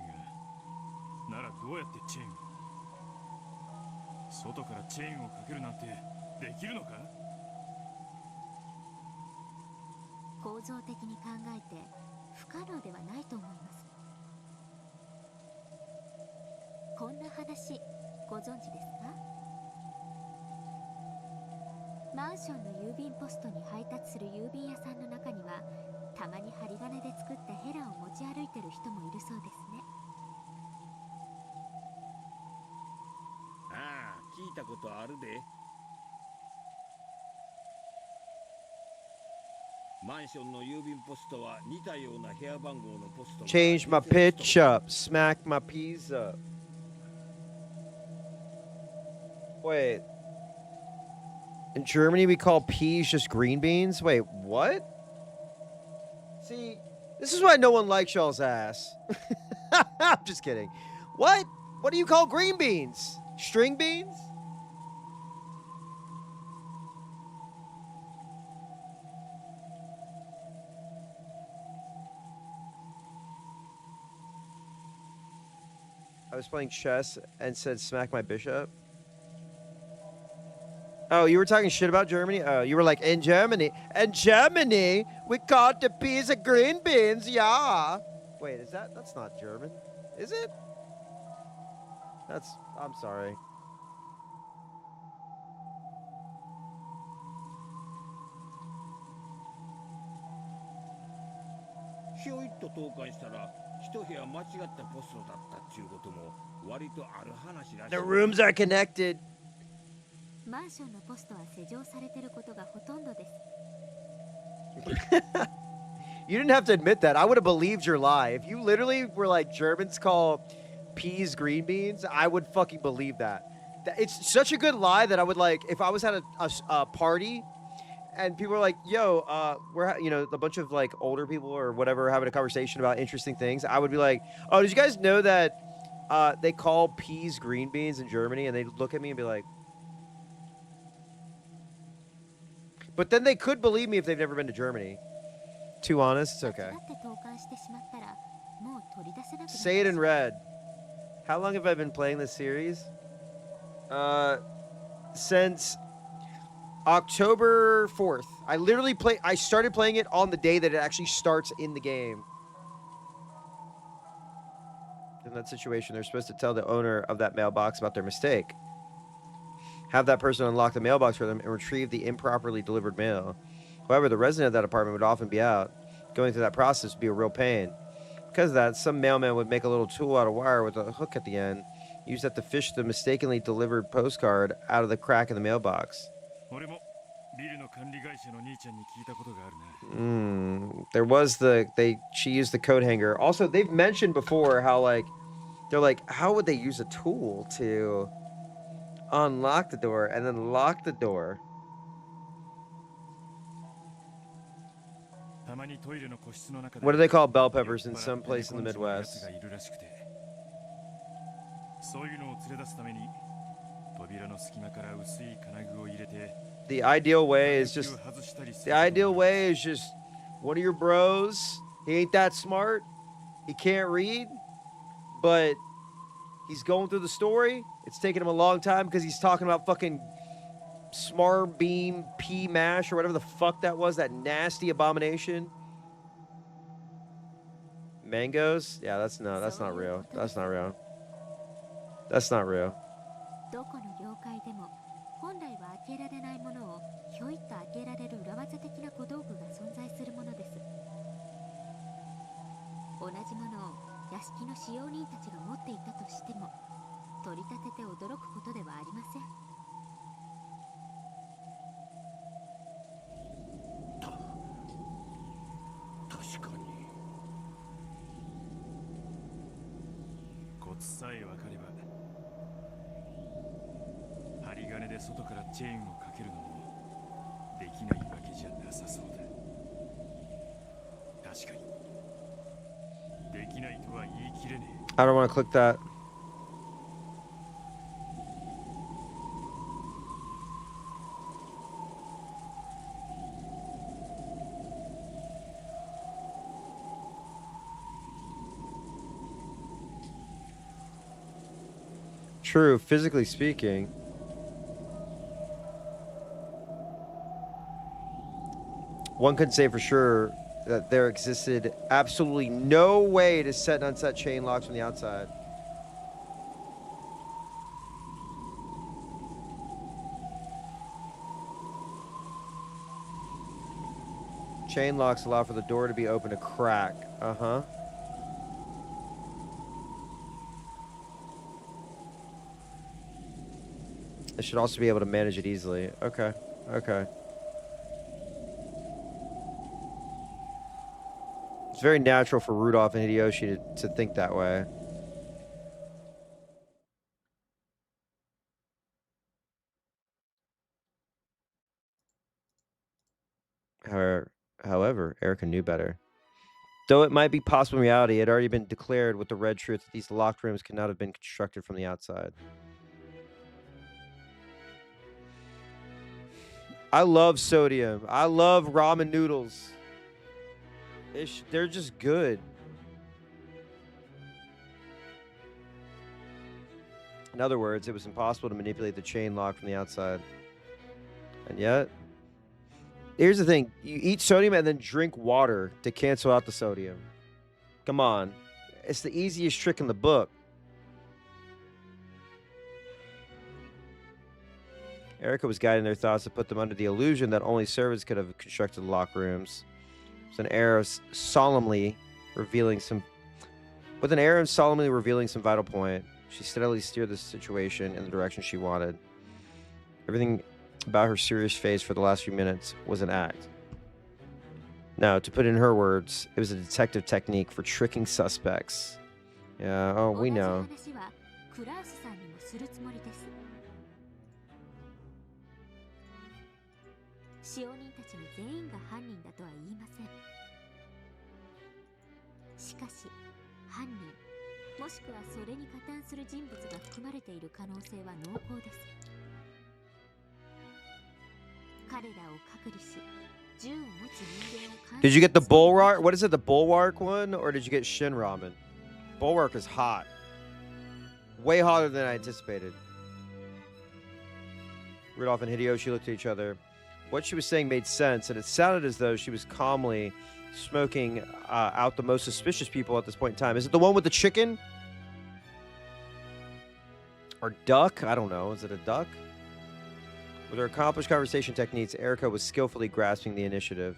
えが、ならどうやってチェーンを、外からチェーンをかけるなんてできるのか。構造的に考えて不可能ではないと思います。こんな話ご存知ですか？マンションの郵便ポストに配達する郵便屋さんの中にはたまに針金で作ったヘラを持ち歩いてる人もいるそうですね。ああ、聞いたことあるで。マンションの郵便ポストは似たような部屋番号のポストが Change my pitch up. Smack my peas up. Wait. In Germany, we call peas just green beans? Wait, what? See, this is why no one likes y'all's ass. I'm just kidding. What? What do you call green beans? String beans? I was playing chess and said smack my bishop. Oh, you were talking shit about Germany? Oh, you were like, in Germany, we called the peas of green beans, yeah. Wait, that's not German? Is it? I'm sorry. ひょいっと投函したら一部屋間違ったポストだったっちゅうことも割とある話らしい。 The rooms are connected. マンションのポストは施錠されてることがほとんどです。You didn't have to admit that. I would have believed your lie. If you literally were like, Germans call peas green beans, I would fucking believe that. It's such a good lie that I would like, if I was at a party and people were like, yo, we're, you know, a bunch of like older people or whatever having a conversation about interesting things, I would be like, oh, did you guys know that they call peas green beans in Germany? And they'd look at me and be like, but then they could believe me if they've never been to Germany. Too honest, it's okay. Say it in red. How long have I been playing this series? Since October 4th. I started playing it on the day that it actually starts in the game. In that situation, they're supposed to tell the owner of that mailbox about their mistake. Have that person unlock the mailbox for them and retrieve the improperly delivered mail. However, the resident of that apartment would often be out. Going through that process would be a real pain. Because of that, some mailman would make a little tool out of wire with a hook at the end, use that to fish the mistakenly delivered postcard out of the crack in the mailbox. She used the coat hanger. Also, they've mentioned before how like they're like, how would they use a tool to unlock the door and then lock the door? What do they call bell peppers in some place in the Midwest? The ideal way is just one of your bros. He ain't that smart. He can't read, but he's going through the story. It's taking him a long time because he's talking about fucking smart beam pea mash or whatever the fuck that was, that nasty abomination. Mangoes? Yeah, that's not real. That's not real. That's not real. どこの業界でも本来は開けられないものをひょいっと開けられる裏技的な小道具が存在するものです。同じものを屋敷の使用人たちが持っていたとしても取り立てて驚くことではありません。確かに。コツさえ分かれば針金で外からチェーンをかけるのもできないわけじゃなさそうだ。確かにできないとは言い切れねえ。I don't want to click that. True, physically speaking. One could say for sure that there existed absolutely no way to set and unset chain locks from the outside. Chain locks allow for the door to be open a crack. Uh-huh. It should also be able to manage it easily. Okay. Okay. It's very natural for Rudolph and Hideyoshi to think that way. However, Erica knew better. Though it might be possible in reality, it had already been declared with the red truth that these locked rooms could not have been constructed from the outside. I love sodium. I love ramen noodles. They're just good. In other words, it was impossible to manipulate the chain lock from the outside. And yet, here's the thing. You eat sodium and then drink water to cancel out the sodium. Come on. It's the easiest trick in the book. Erica was guiding their thoughts to put them under the illusion that only servants could have constructed the lock rooms. With an air of solemnly revealing some vital point, she steadily steered the situation in the direction she wanted. Everything about her serious face for the last few minutes was an act. Now, to put it in her words, it was a detective technique for tricking suspects. Yeah, oh, we know. クラウスさんにもするつもりです。使用人たちの全員が犯人だとは言いません。しかし犯人もしくはそれに加担する人物が含まれている可能性は濃厚です。彼らを隔離し、銃を持つ人間を監視。 Did you get the bulwark? What is it, the bulwark one, or did you get Shin Ramen? Bulwark is hot. Way hotter than I anticipated. Rudolph and Hideyoshi looked at each other. What she was saying made sense, and it sounded as though she was calmly smoking out the most suspicious people at this point in time. Is it the one with the chicken? Or duck? I don't know. Is it a duck? With her accomplished conversation techniques, Erica was skillfully grasping the initiative.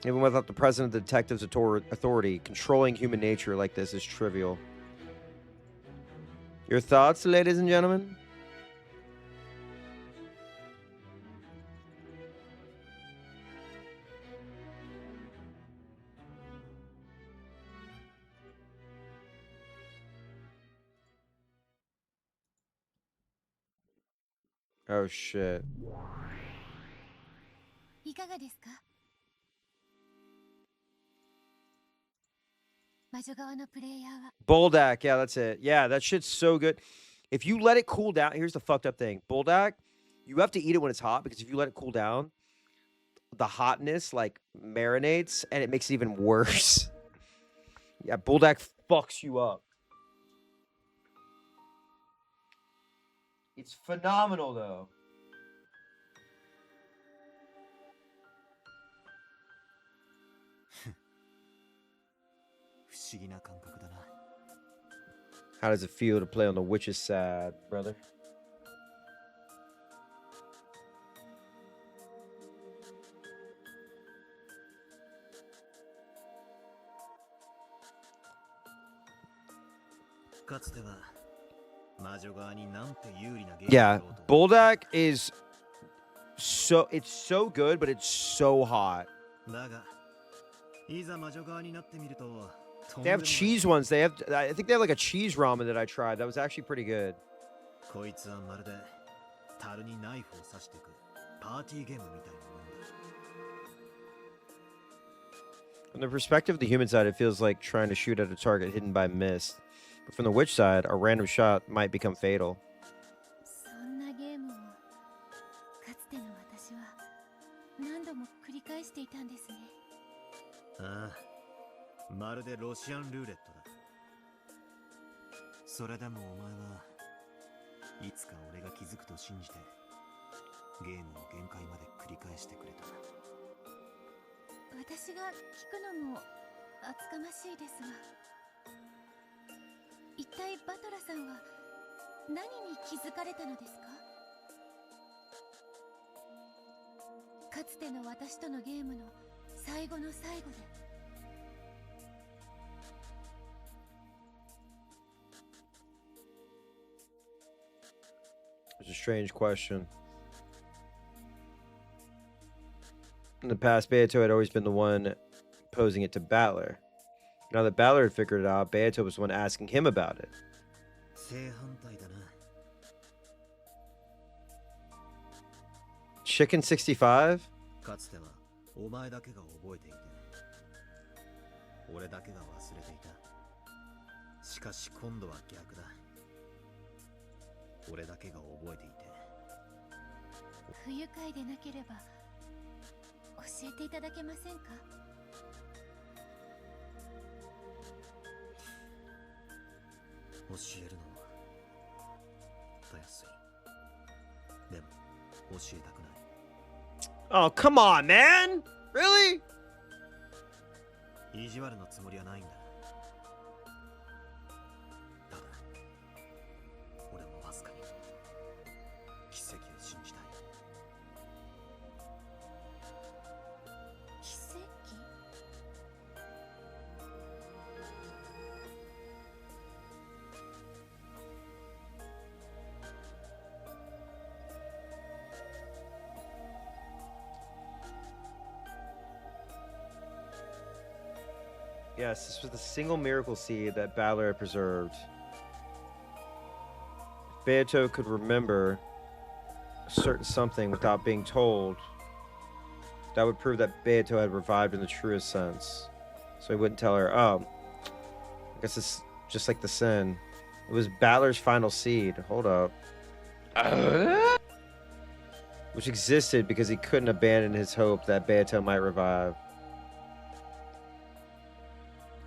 Even without the president of the detective's authority, controlling human nature like this is trivial. Your thoughts, ladies and gentlemen? Oh shit. いかがですか？魔女側のプレイヤーは Buldak, yeah, that's it. Yeah, that shit's so good. If you let it cool down, here's the fucked up thing. Buldak, you have to eat it when it's hot, because if you let it cool down, the hotness like marinates and it makes it even worse. Yeah, Buldak fucks you up. It's phenomenal though. How does it feel to play on the witch's side, brother? Yeah, Buldak is it's so good, but it's so hot. They have cheese ones. I think they have like a cheese ramen that I tried. That was actually pretty good. From the perspective of the human side, it feels like trying to shoot at a target hidden by mist. But from the witch side, a random shot might become fatal. そんなゲームをかつての私は何度も繰り返していたんですね。ああ、まるでロシアンルーレットだ。それでもお前はいつか俺が気づくと信じてゲームを限界まで繰り返してくれた。私が聞くのも厚かましいですが、一体バトラさんは何に気づかれたのですか？かつての私とのゲームの最後の最後で。It's a strange question. In the past, Beato had always been the one posing it to Battler. Now that Battler had figured it out, Beato was the one asking him about it. Chicken 65? かつてはお前だけが覚えていて俺だけが忘れていた。しかし今度は逆だ。俺だけが覚えていて。不愉快でなければ教えていただけませんか？教えるのはたやすい。でも教えたくない。Oh, come on, man! Really? 意地悪のつもりはないんだ。ただ俺もわずかに奇跡を信じたい。奇跡？ Yes, this was the single miracle seed that Balor had preserved. If Beato could remember a certain something without being told, that would prove that Beato had revived in the truest sense. So he wouldn't tell her, oh, I guess it's just like the sin. It was Balor's final seed. Hold up. Which existed because he couldn't abandon his hope that Beato might revive.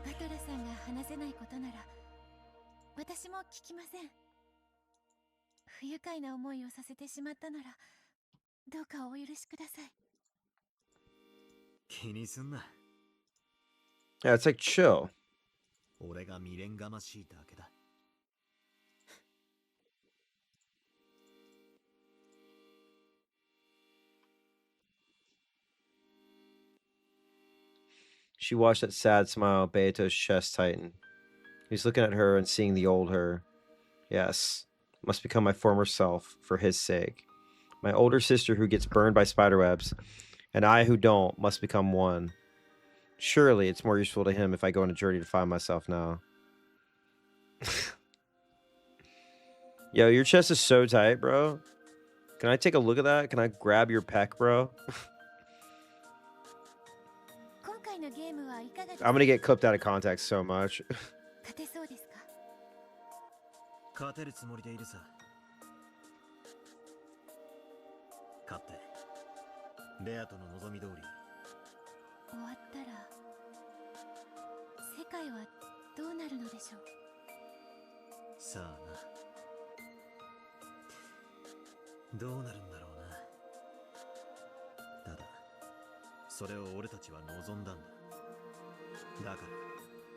バトラさんが話せないことなら私も聞きません。不愉快な思いをさせてしまったならどうかお許しください。気にすんな。 Yeah, it's like chill. 俺が未練がましいだけだ。 She watched that sad smile, Beato's chest tighten. He was looking at her and seeing the old her. Yes, must become my former self for his sake. My older sister who gets burned by spiderwebs, and I who don't, must become one. Surely it's more useful to him if I go on a journey to find myself now. Yo, your chest is so tight, bro. Can I take a look at that? Can I grab your pec, bro? I'm gonna get clipped out of context so much. 勝てそうですか？勝てるつもりでいるさ。勝ってベアとの望み通り。終わったら世界はどうなるのでしょう。さあな。どうなるんだろうな。ただそれを俺たちは望んだんだ。だか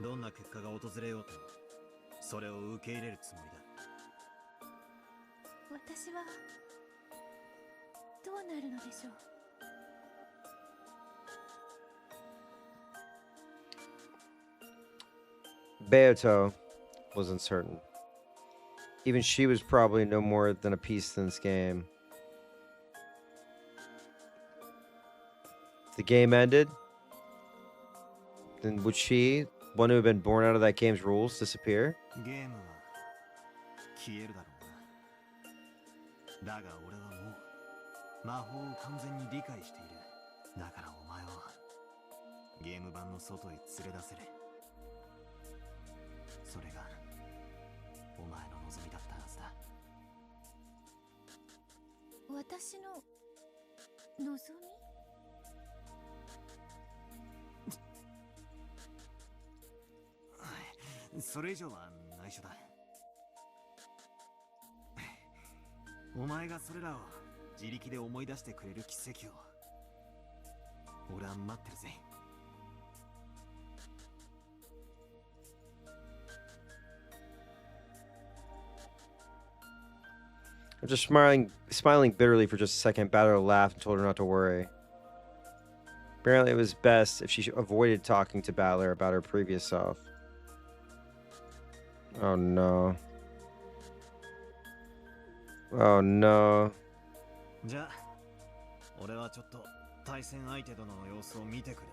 らどんな結果が訪れようともそれを受け入れるつもりだ。私はどうなるのでしょう。Beato was uncertain. Even she was probably no more than a piece in this game. If the game ended, then would she, one who had been born out of that game's rules, disappear? ゲームは消えるだろうな。だが俺はもう魔法を完全に理解している。だからお前をゲーム版の外へ連れ出せれ。それがお前の望みだったはずだ。私の望み？それ以上は内緒だ。お前がそれらを自力で思い出してくれる奇跡を俺は待ってるぜ。I'm just smiling bitterly for just a second. Balor laughed and told her not to worry. Apparently, it was best if she avoided talking to Balor about her previous self. Oh no. Oh no. じゃあ俺はちょっと対戦相手殿の様子を見てくる。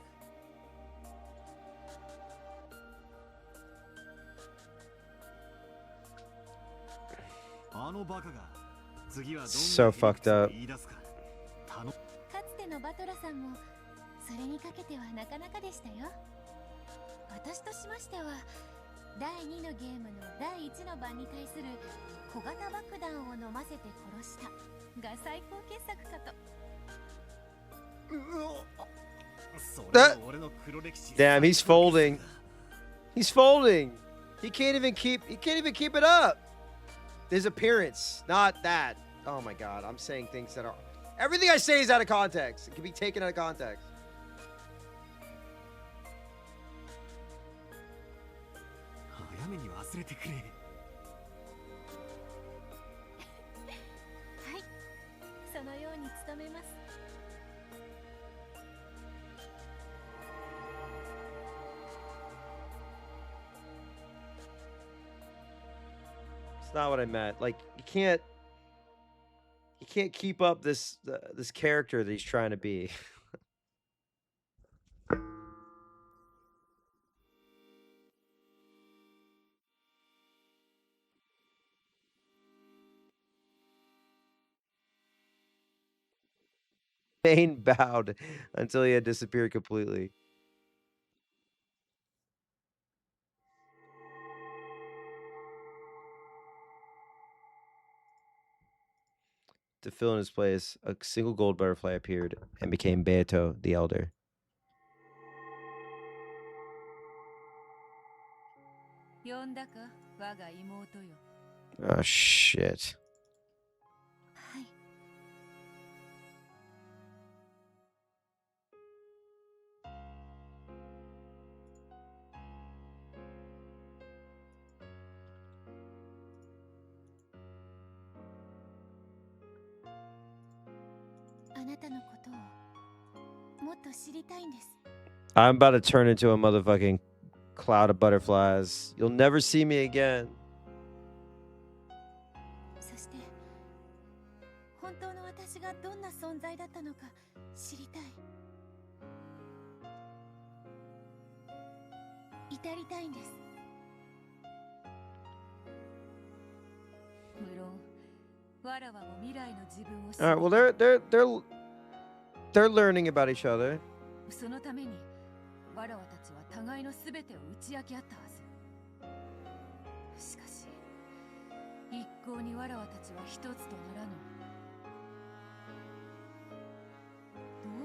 あのバカが次はどんな So fucked up. かつてのバトラさんもそれにかけてはなかなかでしたよ。私としましては第2のゲームの第1の番に対する小型爆弾を飲ませて殺したが最高傑作かと。Damn, he's folding. He's folding. He can't even keep it up. His appearance, not that. Oh my god, I'm saying things that are everything I say is out of context. It can be taken out of context. えてくれ。はい、そのように努めます。It's not what I meant. Like you can't keep up this character that he's trying to be. Bane bowed until he had disappeared completely. To fill in his place, a single gold butterfly appeared and became Beato the Elder. 呼んだか、我が妹よ。Oh shit. はい。あなたのことをもっと知りたいんです。I'm about to turn into a motherfucking cloud of butterflies. You'll never see me again. そして本当の私がどんな存在だったのか知りたい。至りたいんです。無論、わらわも未来の自分を知り All right, well they're learning about each other. そのためにわらわたちは互いのすべてを打ち明け合ったはず。しかし一向にわらわたちは一つとならぬ。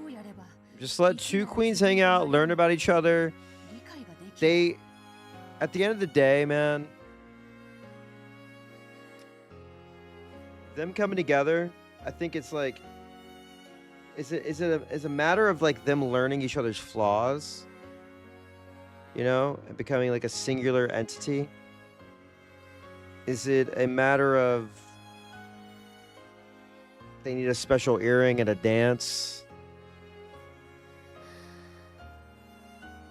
どうやれば Just let two queens hang out, learn about each other. 理解ができる。 They, at the end of the day, man, them coming together, I think it's like, is a matter of like them learning each other's flaws, you know, and becoming like a singular entity? Is it a matter of they need a special earring and a dance?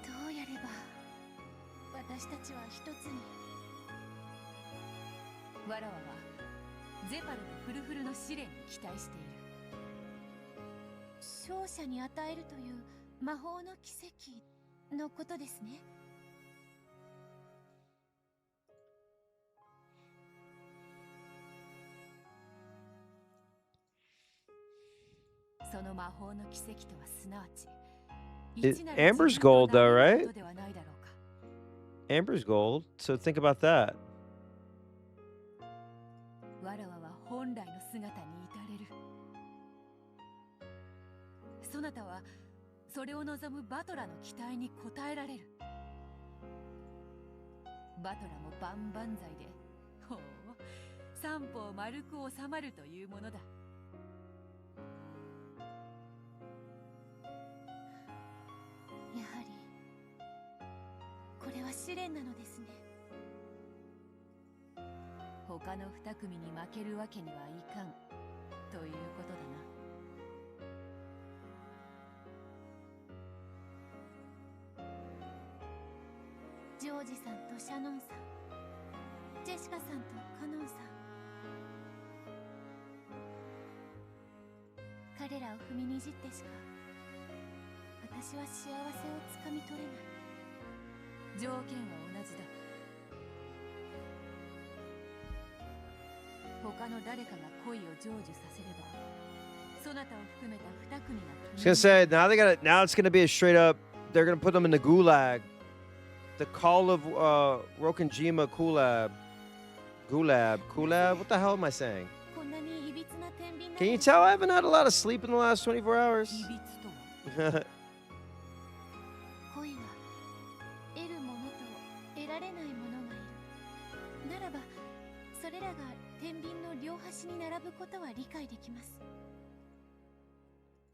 どうやれば私たちは一つに。わらわはゼパルとフルフルの試練に期待している。勝者に与えるという魔法の奇跡のことですね。その魔法の奇跡とはすなわち Amber's gold, though, right? Amber's gold, so think about that. わらわは本来の姿に至れる。そなたはそれを望むバトラの期待に応えられる。バトラも万々歳で、ほう、三方丸く収まるというものだ。やはりこれは試練なのですね。他の二組に負けるわけにはいかんということだな。ジョージさんとシャノンさん、ジェシカさんとカノンさん、彼らを踏みにじってしか私は幸せをつかみ取れない。条件は同じだ。他の誰かが恋を成就させれば、そなたを含めた二組が。I was gonna say now it's gonna be a straight up. They're gonna put them in the gulag. The Call of Rokenjima Kulab. Kulab? What the hell am I saying? Can you tell I haven't had a lot of sleep in the last 24 hours? 恋は得るものと得られないものがいる。ならばそれらが天秤の両端に並ぶことは理解できます。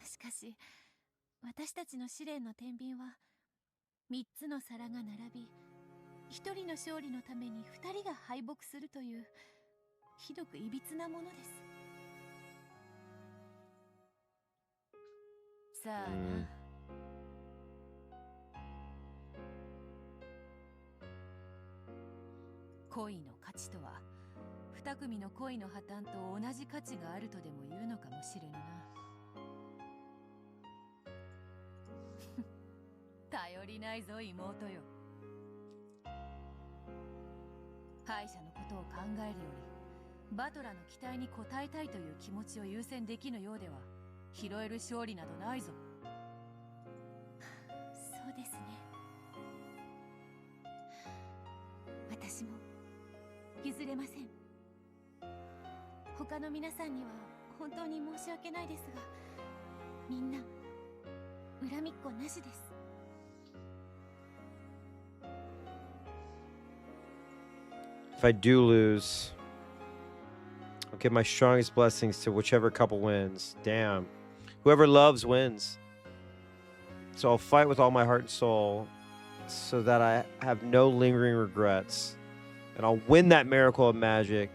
しかし私たちの試練の天秤は3つの皿が並び、一人の勝利のために二人が敗北するというひどくいびつなものです。さあな。恋の価値とは二組の恋の破綻と同じ価値があるとでも言うのかもしれぬな。頼りないぞ妹よ。敗者のことを考えるよりバトラの期待に応えたいという気持ちを優先できぬようでは拾える勝利などないぞ。そうですね。私も譲れません。他の皆さんには本当に申し訳ないですが、みんな恨みっこなしです。If I do lose, I'll give my strongest blessings to whichever couple wins. Damn. Whoever loves wins. So I'll fight with all my heart and soul so that I have no lingering regrets. And I'll win that miracle of magic.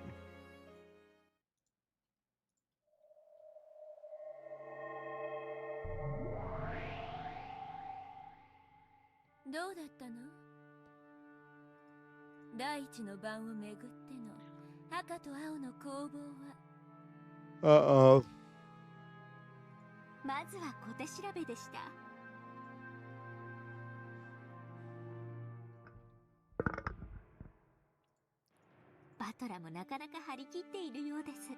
Uh-oh. まずは小手調べでした。バトラもなかなか張り切っているようです。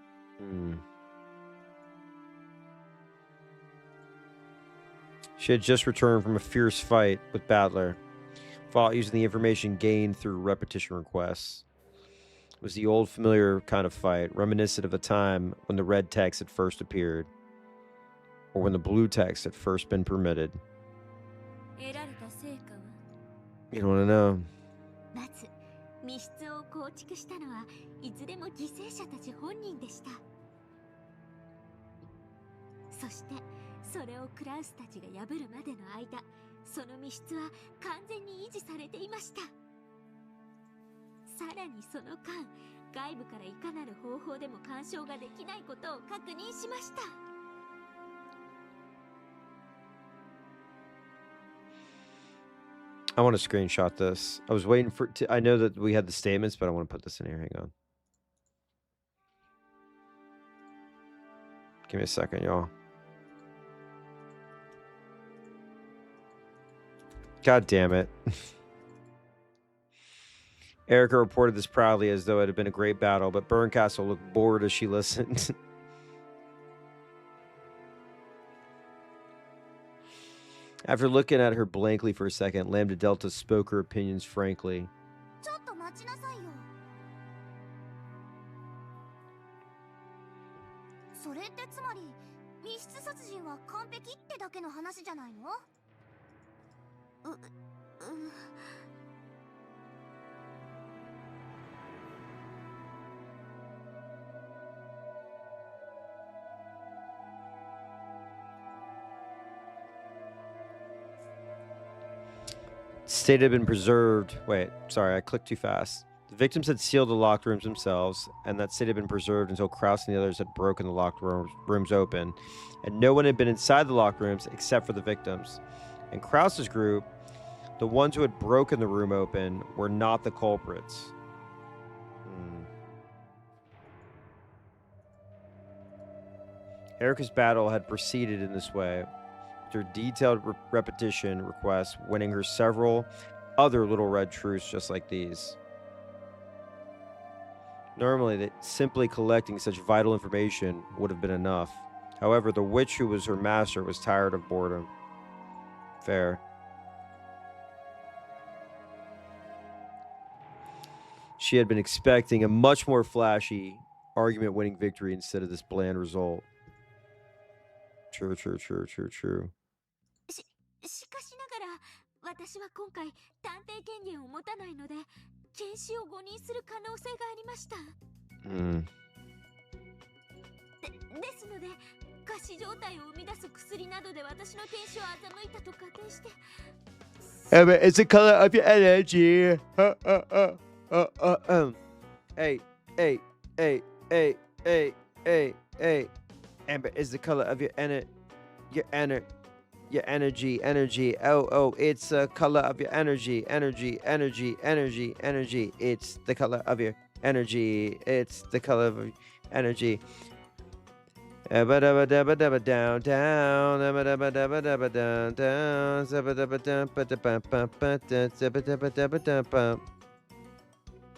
She had just returned from a fierce fight with Battler, fought using the information gained through repetition requests. It was the old familiar kind of fight, reminiscent of a time when the red text had first appeared, or when the blue text had first been permitted. You don't want to know. まず密室を構築したのはいずれも犠牲者たち本人でした。そしてそれをクラウスたちが破るまでの間、その密室は完全に維持されていました。さらにその間、外部からいかなる方法でも干渉ができないことを確認しました。I want to screenshot this. I was waiting for I know that we had the statements, but I want to put this in here. Hang on. Give me a second, y'all. God damn it. Erica reported this proudly as though it had been a great battle, but Berncastle looked bored as she listened. After looking at her blankly for a second, Lambda Delta spoke her opinions frankly. ちょっと待ちなさいよ。それってつまり密室殺人は完璧ってだけの話じゃないのState had been preserved. Wait, sorry, I clicked too fast. The victims had sealed the locked rooms themselves, and that state had been preserved until Krauss and the others had broken the locked rooms open, and no one had been inside the locked rooms except for the victims. In Krauss's group, the ones who had broken the room open were not the culprits. Erica's battle had proceeded in this way, through detailed repetition requests, winning her several other little red truths just like these. Normally, simply collecting such vital information would have been enough. However, the witch who was her master was tired of boredom. Fair. She had been expecting a much more flashy, argument-winning victory instead of this bland result. True. しかしながら、私は今回探偵権限を持たないので、検視を誤認する可能性がありました。ですので、仮死状態を生み出す薬などで私の検視を欺いたと仮定して、Amber, it's the color of your energy. Hey, hey, hey, hey, hey, hey, hey. Amber is the color of your energy. Oh, it's the color of your energy. It's the color of your energy. It's the color of your energy. Down, down, down.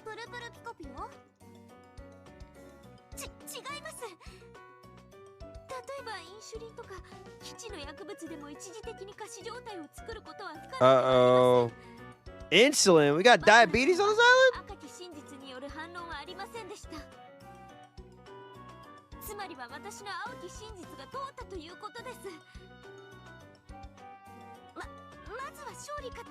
プルプルピコピオ？違います。例えばインシュリンとか基地の薬物でも一時的に仮死状態を作ることは不可能であります。Insulin? We got diabetes on this island? 赤き真実による反論はありませんでした。つまりは私の青き真実が通ったということです。まずは勝利かと。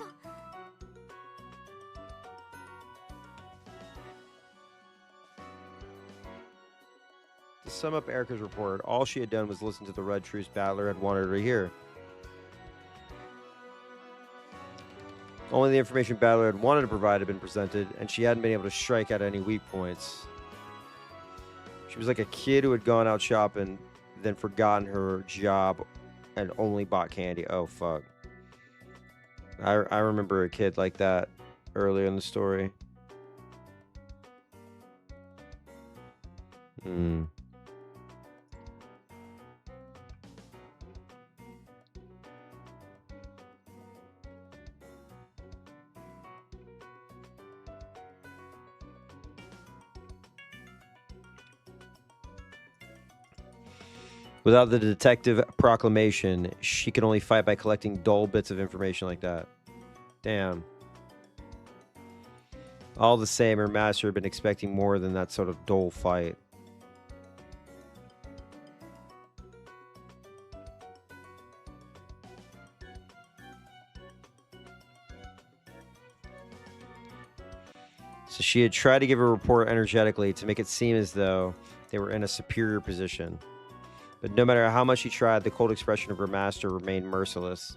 To sum up Erica's report, all she had done was listen to the Red Truce battler had wanted her to hear. Only the information battler had wanted to provide had been presented, and she hadn't been able to strike out any weak points. She was like a kid who had gone out shopping, then forgotten her job, and only bought candy. Oh, fuck. I remember a kid like that earlier in the story. Without the detective proclamation, she could only fight by collecting dull bits of information like that. Damn. All the same, her master had been expecting more than that sort of dull fight. So she had tried to give a report energetically to make it seem as though they were in a superior position. But no matter how much she tried, the cold expression of her master remained merciless.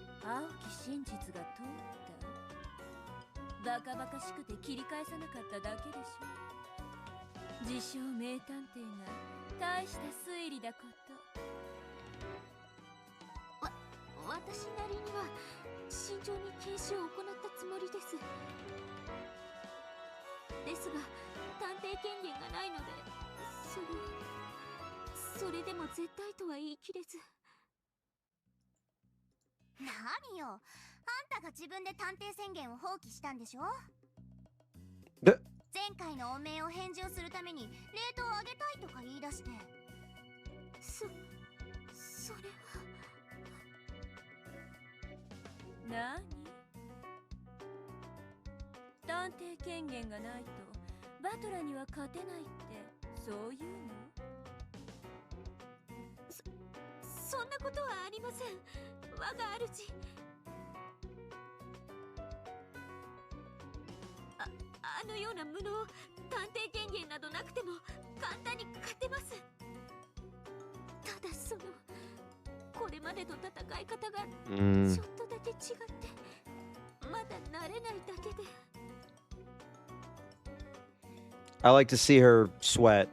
I like to see her sweat.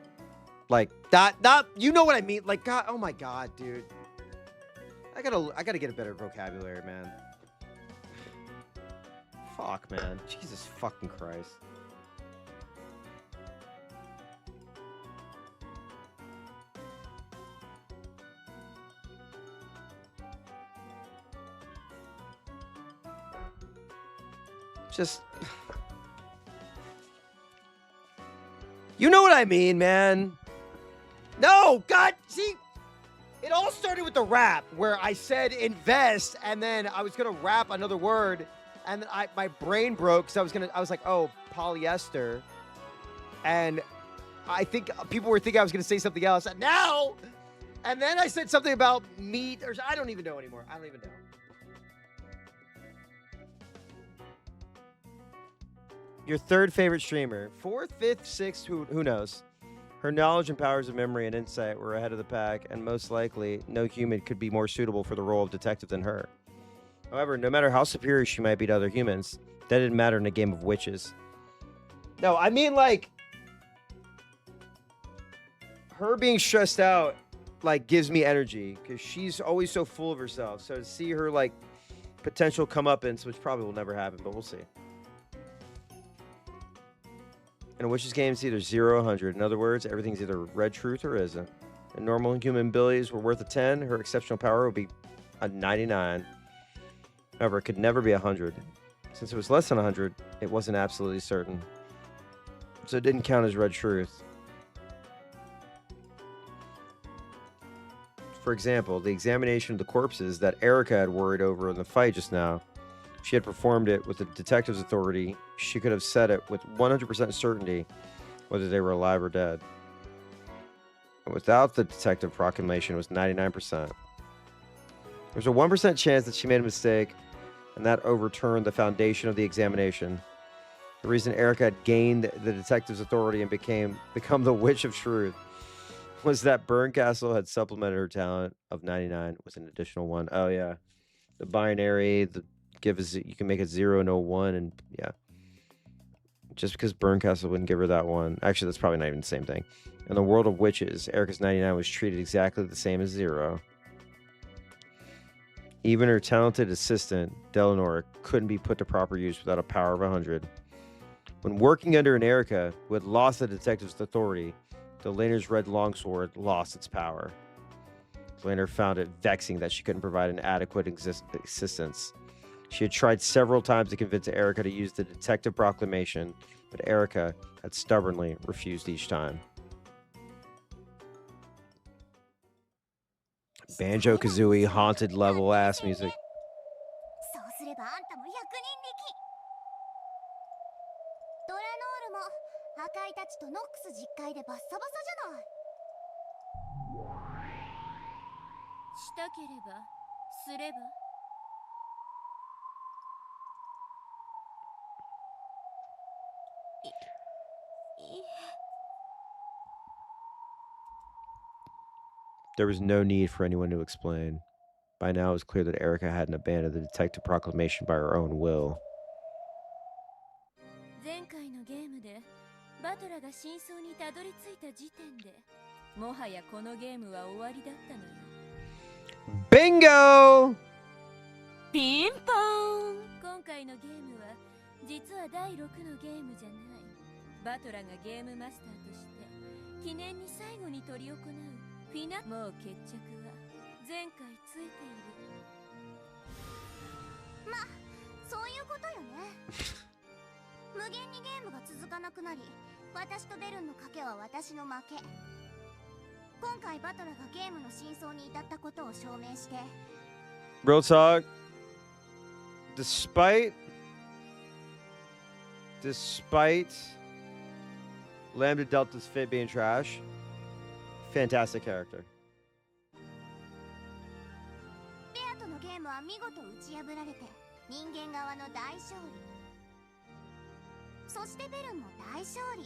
Like that, you know what I mean? Like, God, oh my God, dude. I gotta get a better vocabulary, man. Fuck, man. Jesus fucking Christ. Just... You know what I mean, man. No, God, see, it all started with the rap where I said invest, and then I was gonna rap another word, and then my brain broke because I was like, oh, polyester, and I think people were thinking I was gonna say something else. And now, and then I said something about meat, or I don't even know anymore. I don't even know. Your third favorite streamer. Fourth, fifth, sixth, who knows? Her knowledge and powers of memory and insight were ahead of the pack, and most likely, no human could be more suitable for the role of detective than her. However, no matter how superior she might be to other humans, that didn't matter in a game of witches. No, I mean, like, her being stressed out, like, gives me energy because she's always so full of herself. So to see her, like, potential comeuppance, which probably will never happen, but we'll see. In a witch's game, it's either 0 or 100. In other words, everything's either red truth or isn't. And normal human abilities were worth a 10. Her exceptional power would be a 99. However, it could never be 100. Since it was less than 100, it wasn't absolutely certain. So it didn't count as red truth. For example, the examination of the corpses that Erica had worried over in the fight just now. She had performed it with the detective's authority. She could have said it with 100% certainty whether they were alive or dead. And without the detective proclamation, it was 99%. There's a 1% chance that she made a mistake, and that overturned the foundation of the examination. The reason Erica had gained the detective's authority and become the Witch of Truth was that Burncastle had supplemented her talent of 99 with an additional 1. Oh yeah, the binary, you can make it 0 and 1, and yeah. Just because Burncastle wouldn't give her that one. Actually, that's probably not even the same thing. In the world of witches, Erica's 99 was treated exactly the same as 0. Even her talented assistant, Delanor, couldn't be put to proper use without a power of 100. When working under an Erica who had lost the detective's authority, Delanor's red longsword lost its power. Delanor found it vexing that she couldn't provide an adequate assistance. She had tried several times to convince Erica to use the detective proclamation, but Erica had stubbornly refused each time. Banjo-Kazooie haunted level ass music. そうすればあんたも100人力。ドラノールも赤いたちとノックス実会でバッサバサじゃない。したければすれば。There was no need for anyone to explain. By now, it was clear that Erica hadn't abandoned the detective proclamation by her own will. 前回のゲームでバトラが真相にたどり着いた時点でもはやこのゲームは終わりだったのよ。Bingo! ピンポーン。今回のゲームは実は第6のゲームじゃない。バトラがゲームマスターとして記念に最後に執り行うフィナ。もう決着は前回ついている。ま、そういうことよね。無限にゲームが続かなくなり、私とベルンの賭けは私の負け。今回バトラがゲームの真相に至ったことを証明して。Real talk. Despite Lambda Delta's fit being trash, fantastic character. ベアとのゲームは見事打ち破られて人間側の大勝利。そしてベルンも大勝利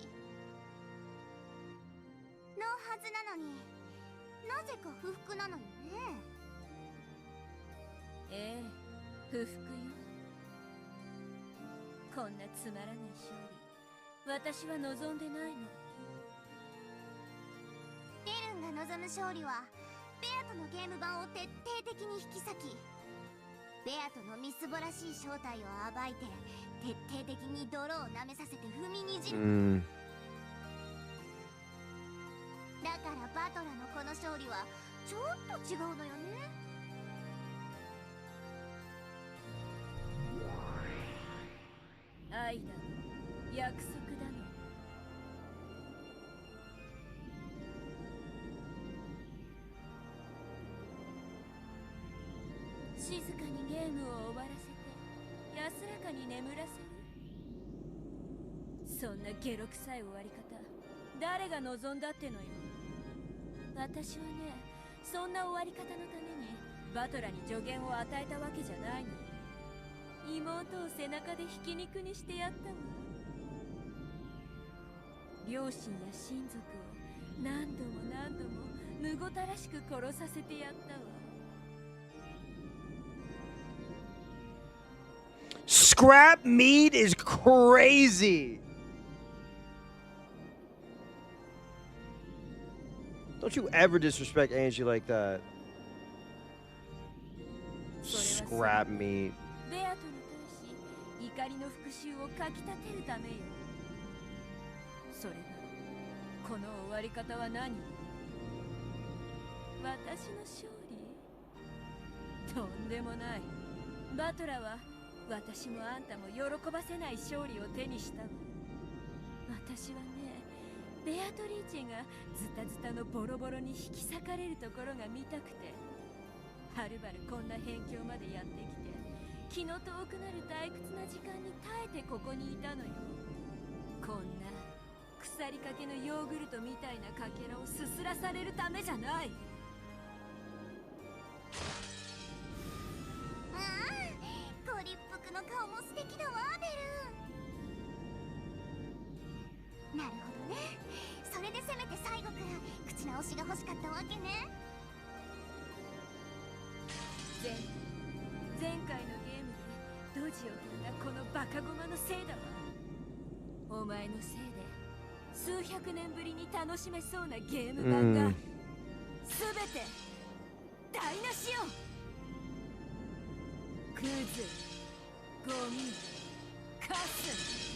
のはずなのに、なぜか不服なのよね。ええ、不服よ。こんなつまらない勝利、私は望んでないの。ベルンが望む勝利はベアとのゲーム版を徹底的に引き裂き、ベアとのみすぼらしい正体を暴いて徹底的に泥を舐めさせて踏みにじる。だからバトラのこの勝利はちょっと違うのよね。愛だの、約束だの。静かにゲームを終わらせて安らかに眠らせる。そんなゲロ臭い終わり方、誰が望んだってのよ。私はね、そんな終わり方のためにバトラに助言を与えたわけじゃないの。妹を背中でひき肉にしてやったわ。両親や親族を何度も何度もむごたらしく殺させてやったわ。Scrap meat is crazy. Don't you ever disrespect Angie like that. Scrap meat. ベアトに対し怒りの復讐をかきたてるためよ。それがこの終わり方は何？私の勝利？とんでもない。バトラは私もあんたも喜ばせない勝利を手にしたわ。私はね、ベアトリーチェがズタズタのボロボロに引き裂かれるところが見たくて、はるばるこんな辺境までやってきて、気の遠くなる退屈な時間に耐えてここにいたのよ。こんな腐りかけのヨーグルトみたいなかけらをすすらされるためじゃない。ご立腹の顔も素敵だわ、ベル。なるほどね。それでせめて最後から口直しが欲しかったわけね。前回のゲームでドジを踏んだこのバカゴマのせいだわ。お前のせいで数百年ぶりに楽しめそうなゲーム版がすべて台無しよ。クズ、ゴミ、カス。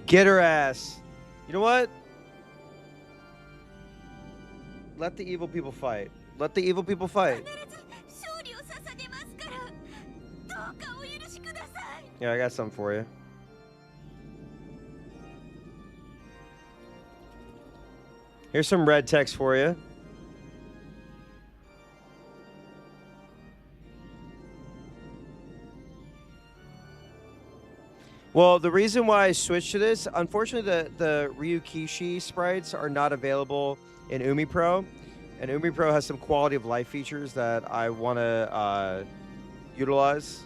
Get her ass. You know what? Let the evil people fight. Let the evil people fight. Yeah, I got something for you. Here's some red text for you. Well, the reason why I switched to this, unfortunately, the Ryukishi sprites are not available in Umi Pro. And Umi Pro has some quality of life features that I want to utilize.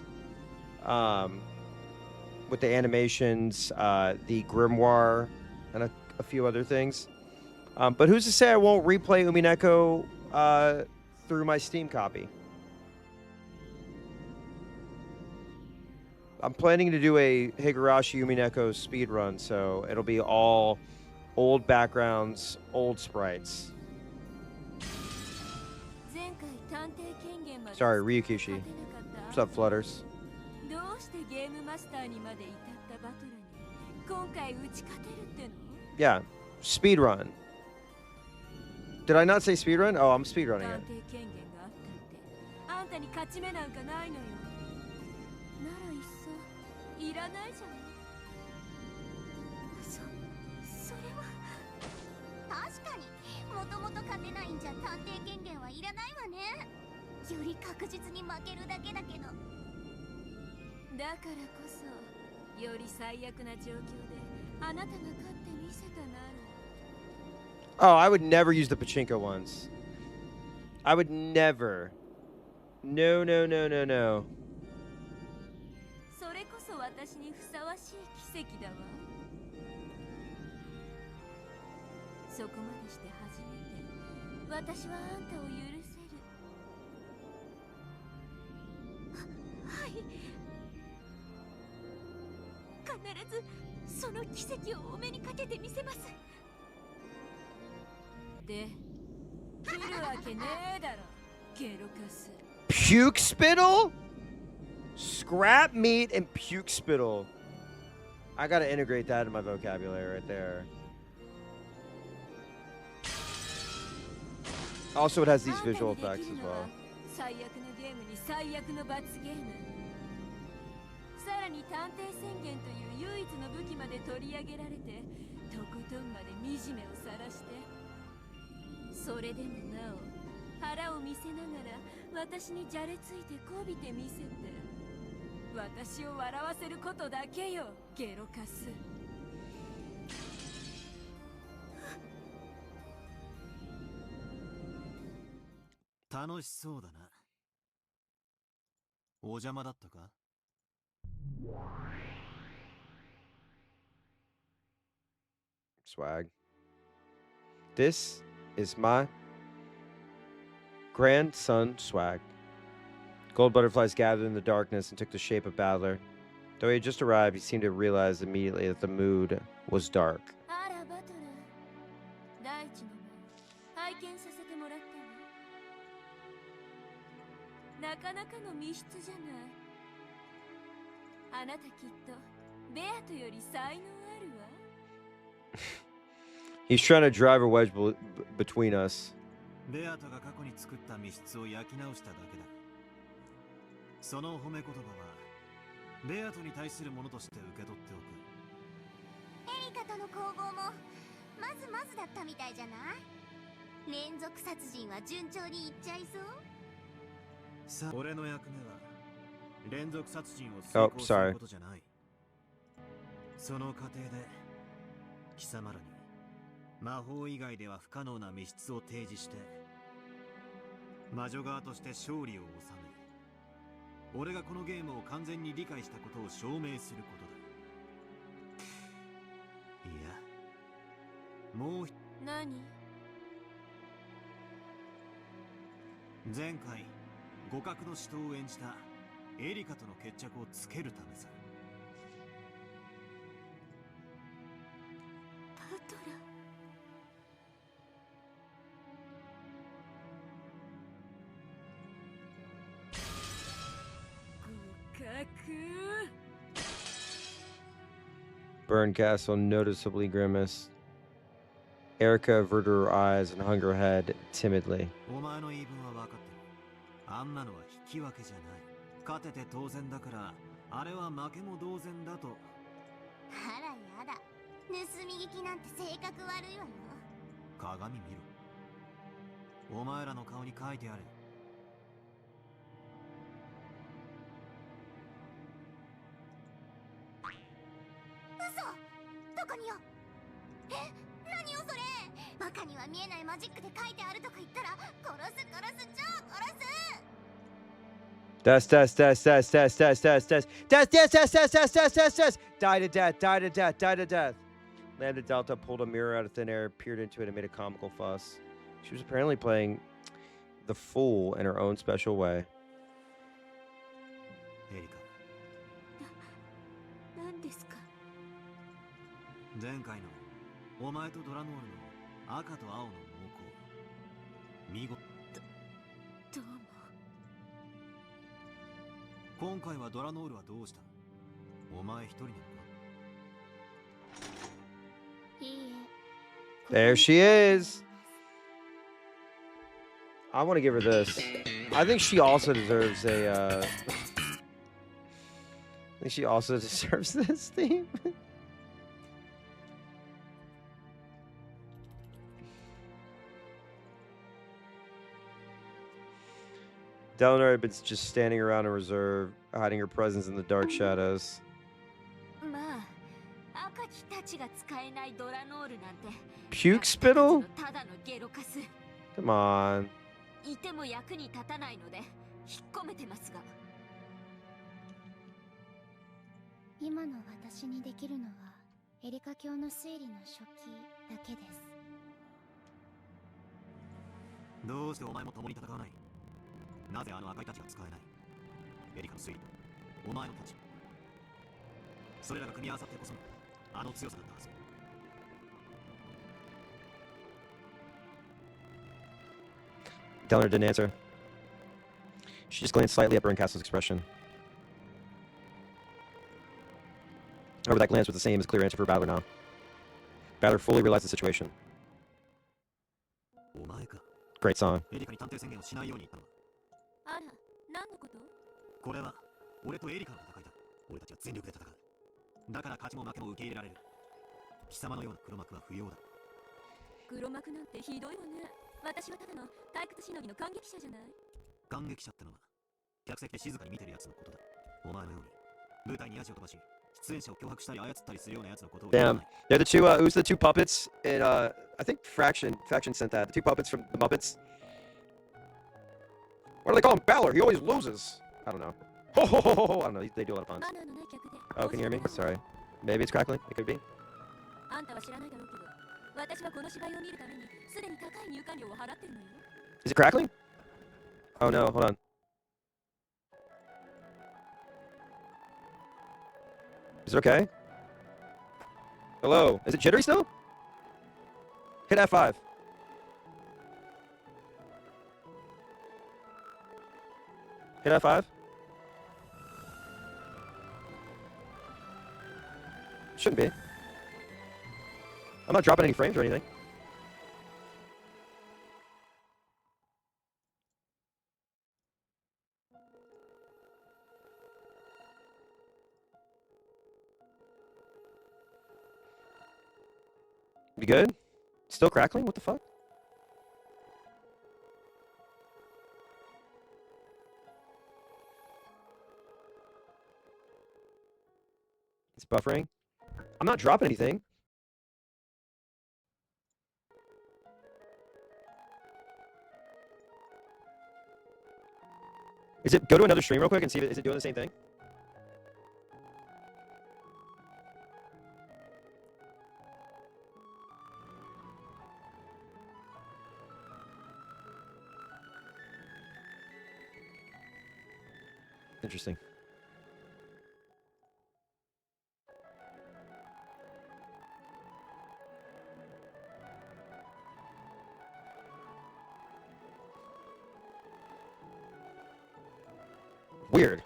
With the animations, the grimoire, and a few other things. But who's to say I won't replay Umineko through my Steam copy? I'm planning to do a Higurashi Umineko speedrun, so it'll be all old backgrounds, old sprites. Sorry, Ryukishi. What's up, Flutters? Yeah, speedrun. Did I not say speedrun? Oh, I'm speedrunning it. いらないじゃん。それは確かにもともと勝てないんじゃ探偵権限はいらないわね。より確実に負けるだけだけど。だからこそより最悪な状況であなたが勝ってみせたなら。Oh, I would never use the pachinko ones. I would never. No, no, no, no, no. それこそ私にふさわしい奇跡だわ。そこまでして初めて私はあんたを許せる。はい。必ずその奇跡をお目にかけてみせます。で、来るわけねえだろ、ゲロカス。Puke spittle? Scrap meat and puke spittle. I gotta integrate that in my vocabulary right there. Also, it has these visual effects as well. 最悪のゲームに最悪の罰ゲーム。さらに探偵宣言という唯一の武器まで取り上げられて、とことんまで惨めを晒して。それでもなお腹を見せながら私にじゃれついてこびてみせて、私を笑わせることだけよ、ゲロカス。楽しそうだな。お邪魔だったか？ Swag. This is my grandson swag. Gold butterflies gathered in the darkness and took the shape of Battler. Though he had just arrived, he seemed to realize immediately that the mood was dark. あらバトラー、大地の門拝見させてもらったわ。なかなかの密室じゃない。あなたきっとベアトより才能あるわ。He's trying to drive a wedge between us. ベアトが過去に作った密室を焼き直しただけだ。その褒め言葉はベアトに対するものとして受け取っておく。エリカとの攻防もまずまずだったみたいじゃない？連続殺人は順調にいっちゃいそう？さあ、俺の役目は連続殺人を成功することじゃない。その過程で貴様らに魔法以外では不可能な密室を提示して魔女側として勝利を収め、俺がこのゲームを完全に理解したことを証明することだ。いや、もう何？前回互角の死闘を演じたエリカとの決着をつけるためさ。バトラー。Burn Castle noticeably grimaced. Erica averted her eyes and hung her head timidly. お前の言い分は分かってる。あんなのは引き分けじゃない。勝てて当然だから、あれは負けも同然だと。あらやだ。盗み聞きなんて性格悪いわよ。鏡見ろ。お前らの顔に書いてあれ。嘘！どこによ？え？何よそれ？バカには見えないマジックで書いてあるとか言ったら殺す超殺す！ Dust. Die to death. Lambda Delta pulled a mirror out of thin air, peered into it, and made a comical fuss. She was apparently playing the fool in her own special way. エリカ。何ですか？前回のお前とドラノールの赤と青の猛攻、見事。どうも。今回はドラノールはどうした？お前一人なのか？いいえ。 There she is. I want to give her this. I think she also deserves a. I think she also deserves this theme. Deleanor had been just standing around in reserve, hiding her presence in the dark shadows. まあ、赤きたちが使えないドラノールなんて。 Puke spittle? ただのゲロカス。 Come on. いても役に立たないので引っ込めてますが。今の私にできるのはエリカ教の推理の初期だけです。どうしてお前も共に戦わない？なぜあの赤いたちが使えない？エリカの推理とお前のたち、それらが組み合わさってこそのあの強さだったはず。Deleanor didn't answer. She just glanced slightly at Berncastle's expression. However, that glance was the same as a clear answer for Battler now. Battler fully realized the situation. お前か。 Great song. エリカに探偵宣言をしないように言ったのは。あら、何のこと？これは俺とエリカの戦いだ。俺たちは全力で戦う。だから勝ちも負けも受け入れられる。貴様のような黒幕は不要だ。黒幕なんてひどいわね。私はただの退屈しのぎの感激者じゃない。感激者ってのは客席で静かに見てるやつのことだ。お前のように舞台にヤジを飛ばし出演者を脅迫したり操ったりするようなやつのことを言わな Damn. い。 They're the two, who's the two puppets in, I think Faction sent that. The two puppets from the Muppets. What do they call him? Battler. He always loses. I don't know. Ho, ho, ho, ho, ho. I don't know. They do a lot of puns. マナーのない客で。 Oh, can you hear me? Sorry. Maybe it's crackling. It could be. あんたは知らないだろうけど、私はこの芝居を見るためにすでに高い入館料を払ってるのよ。 Is it crackling? Oh no, hold on. Is it okay? Hello? Is it jittery still? Hit F5. Hit F5. Shouldn't be. I'm not dropping any frames or anything. You good? Still crackling? What the fuck? It's buffering. I'm not dropping anything. Is it go to another stream real quick and see if is it doing the same thing? Interesting. Weird.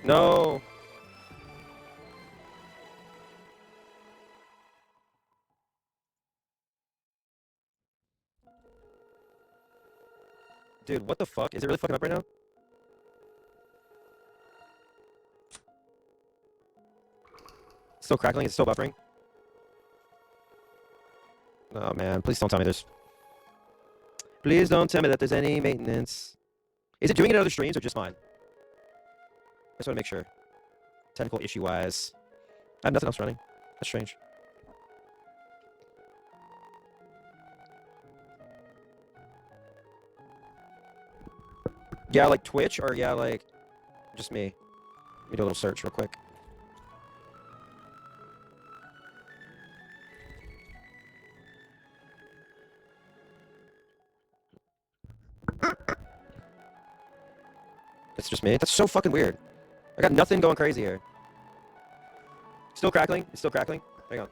No. Dude, what the fuck? Is it really fucking up right now? Still crackling? It's still buffering? Oh man, please don't tell me there's... Please don't tell me that there's any maintenance. Is it doing it in other streams or just mine? I just want to make sure. Technical issue-wise. I have nothing else running. That's strange. Yeah, like Twitch, or yeah, like... Just me. Let me do a little search real quick. It's just me? That's so fucking weird. I got nothing going crazy here. Still crackling? It's still crackling? Hang on.